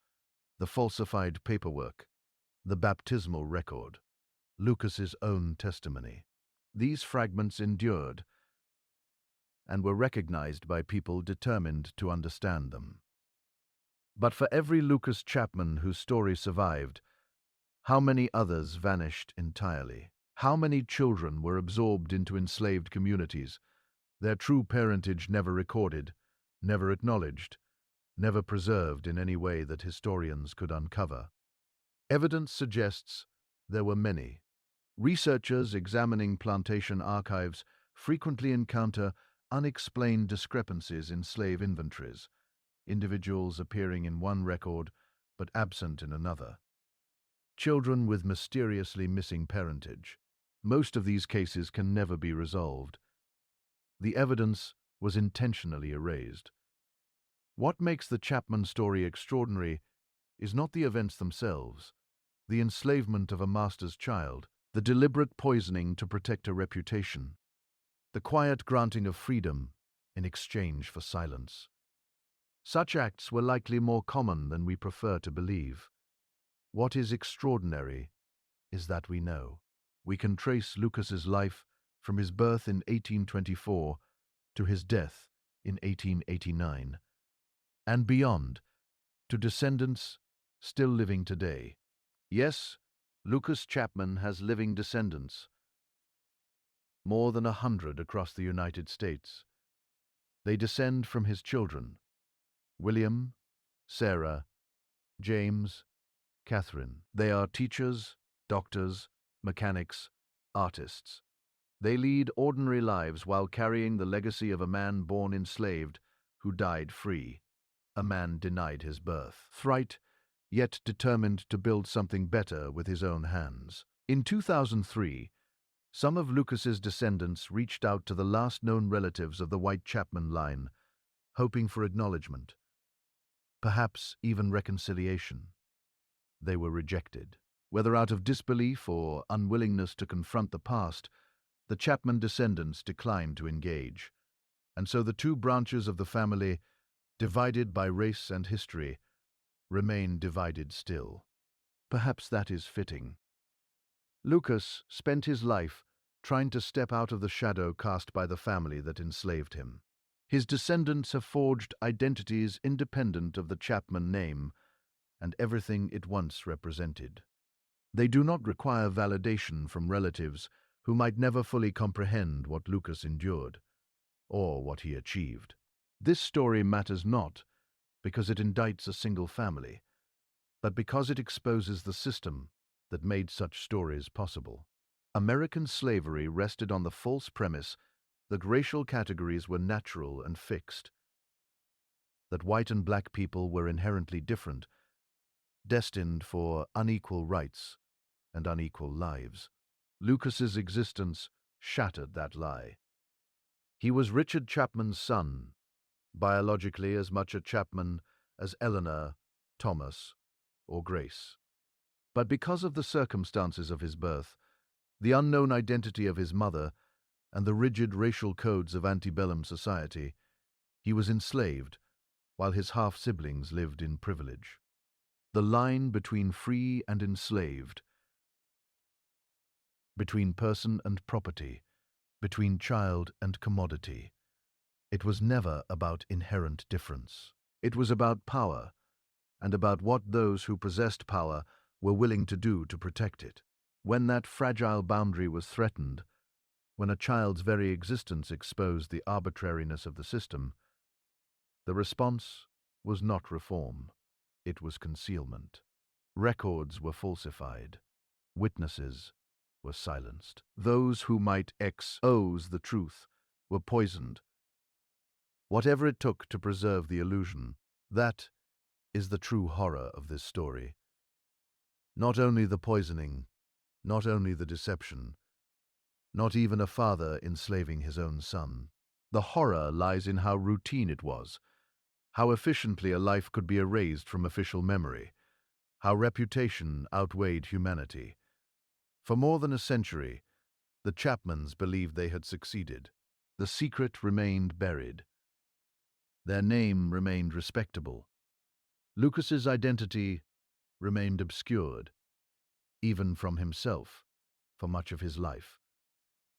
the falsified paperwork, the baptismal record, Lucas's own testimony. These fragments endured and were recognized by people determined to understand them. But for every Lucas Chapman whose story survived, how many others vanished entirely? How many children were absorbed into enslaved communities, their true parentage never recorded, never acknowledged, never preserved in any way that historians could uncover? Evidence suggests there were many. Researchers examining plantation archives frequently encounter unexplained discrepancies in slave inventories, individuals appearing in one record but absent in another. Children with mysteriously missing parentage. Most of these cases can never be resolved. The evidence was intentionally erased. What makes the Chapman story extraordinary is not the events themselves, the enslavement of a master's child, the deliberate poisoning to protect a reputation, the quiet granting of freedom in exchange for silence. Such acts were likely more common than we prefer to believe. What is extraordinary is that we know. We can trace Lucas's life from his birth in 1824 to his death in 1889, and beyond, to descendants still living today. Yes, Lucas Chapman has living descendants, more than 100 across the United States. They descend from his children, William, Sarah, James, Catherine. They are teachers, doctors, mechanics, artists. They lead ordinary lives while carrying the legacy of a man born enslaved who died free, a man denied his birth. Fright, yet determined to build something better with his own hands. In 2003, some of Lucas's descendants reached out to the last known relatives of the White Chapman line, hoping for acknowledgement, perhaps even reconciliation. They were rejected. Whether out of disbelief or unwillingness to confront the past, the Chapman descendants declined to engage, and so the two branches of the family, divided by race and history, remain divided still. Perhaps that is fitting. Lucas spent his life trying to step out of the shadow cast by the family that enslaved him. His descendants have forged identities independent of the Chapman name and everything it once represented. They do not require validation from relatives who might never fully comprehend what Lucas endured or what he achieved. This story matters not because it indicts a single family, but because it exposes the system that made such stories possible. American slavery rested on the false premise that racial categories were natural and fixed, that white and black people were inherently different, destined for unequal rights and unequal lives. Lucas's existence shattered that lie. He was Richard Chapman's son, biologically as much a Chapman as Eleanor, Thomas, or Grace. But because of the circumstances of his birth, the unknown identity of his mother, and the rigid racial codes of antebellum society, he was enslaved, while his half-siblings lived in privilege. The line between free and enslaved, between person and property, between child and commodity. It was never about inherent difference. It was about power, and about what those who possessed power were willing to do to protect it. When that fragile boundary was threatened, when a child's very existence exposed the arbitrariness of the system, the response was not reform, it was concealment. Records were falsified. Witnesses were silenced. Those who might expose the truth were poisoned. Whatever it took to preserve the illusion, that is the true horror of this story. Not only the poisoning, not only the deception, not even a father enslaving his own son. The horror lies in how routine it was, how efficiently a life could be erased from official memory, how reputation outweighed humanity. For more than a century, the Chapmans believed they had succeeded. The secret remained buried. Their name remained respectable. Lucas's identity remained obscured, even from himself, for much of his life.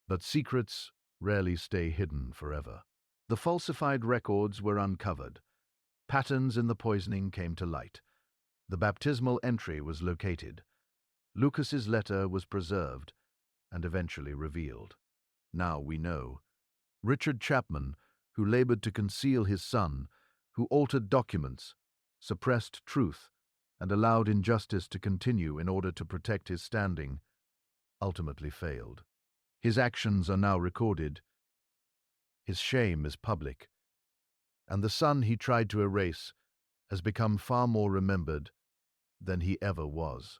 But secrets rarely stay hidden forever. The falsified records were uncovered. Patterns in the poisoning came to light. The baptismal entry was located. Lucas's letter was preserved and eventually revealed. Now we know. Richard Chapman, who labored to conceal his son, who altered documents, suppressed truth, and allowed injustice to continue in order to protect his standing, ultimately failed. His actions are now recorded. His shame is public. And the son he tried to erase has become far more remembered than he ever was.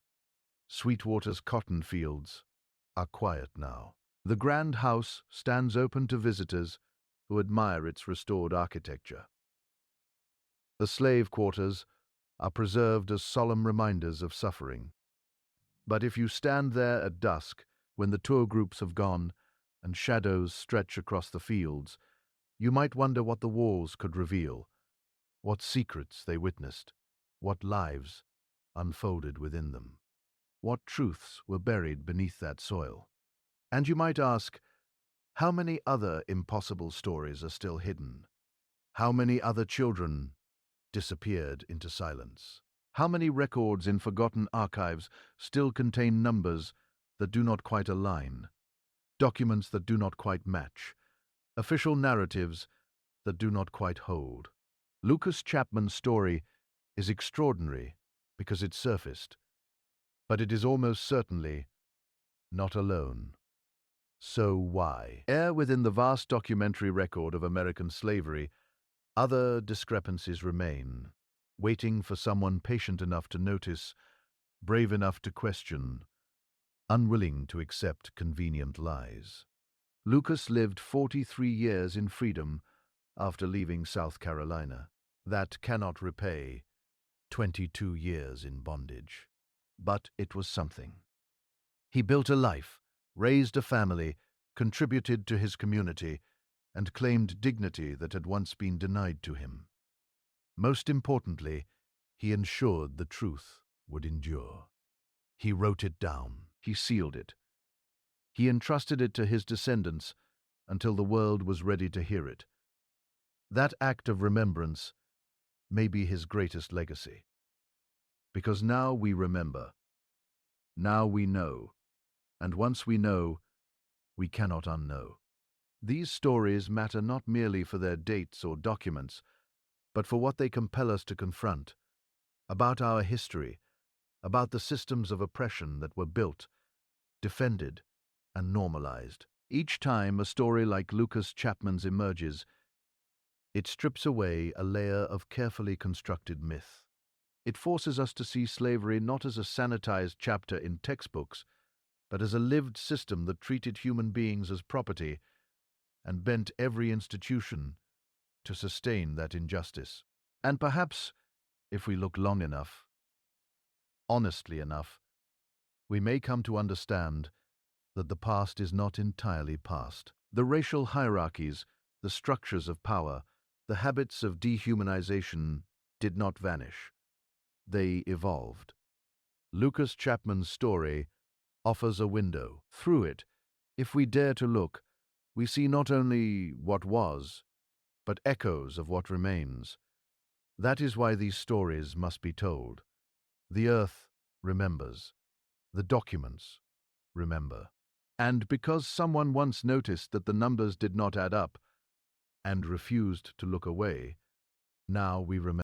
Sweetwater's cotton fields are quiet now. The grand house stands open to visitors who admire its restored architecture. The slave quarters are preserved as solemn reminders of suffering. But if you stand there at dusk, when the tour groups have gone and shadows stretch across the fields, You might wonder what the walls could reveal, what secrets they witnessed, what lives unfolded within them, what truths were buried beneath that soil. And you might ask, how many other impossible stories are still hidden? How many other children disappeared into silence? How many records in forgotten archives still contain numbers that do not quite align, documents that do not quite match, official narratives that do not quite hold? Lucas Chapman's story is extraordinary because it surfaced, but it is almost certainly not alone. So why? Within the vast documentary record of American slavery, other discrepancies remain, waiting for someone patient enough to notice, brave enough to question, unwilling to accept convenient lies. Lucas lived 43 years in freedom after leaving South Carolina. That cannot repay 22 years in bondage. But it was something. He built a life, raised a family, contributed to his community, and claimed dignity that had once been denied to him. Most importantly, he ensured the truth would endure. He wrote it down. He sealed it. He entrusted it to his descendants until the world was ready to hear it. That act of remembrance may be his greatest legacy. Because now we remember. Now we know. And once we know, we cannot unknow. These stories matter not merely for their dates or documents, but for what they compel us to confront, about our history, about the systems of oppression that were built, defended, and normalized. Each time a story like Lucas Chapman's emerges, it strips away a layer of carefully constructed myth. It forces us to see slavery not as a sanitized chapter in textbooks, but as a lived system that treated human beings as property and bent every institution to sustain that injustice. And perhaps, if we look long enough, honestly enough, we may come to understand that the past is not entirely past. The racial hierarchies, the structures of power, the habits of dehumanization did not vanish. They evolved. Lucas Chapman's story offers a window. Through it, if we dare to look, we see not only what was, but echoes of what remains. That is why these stories must be told. The earth remembers. The documents remember. And because someone once noticed that the numbers did not add up and refused to look away, now we remember.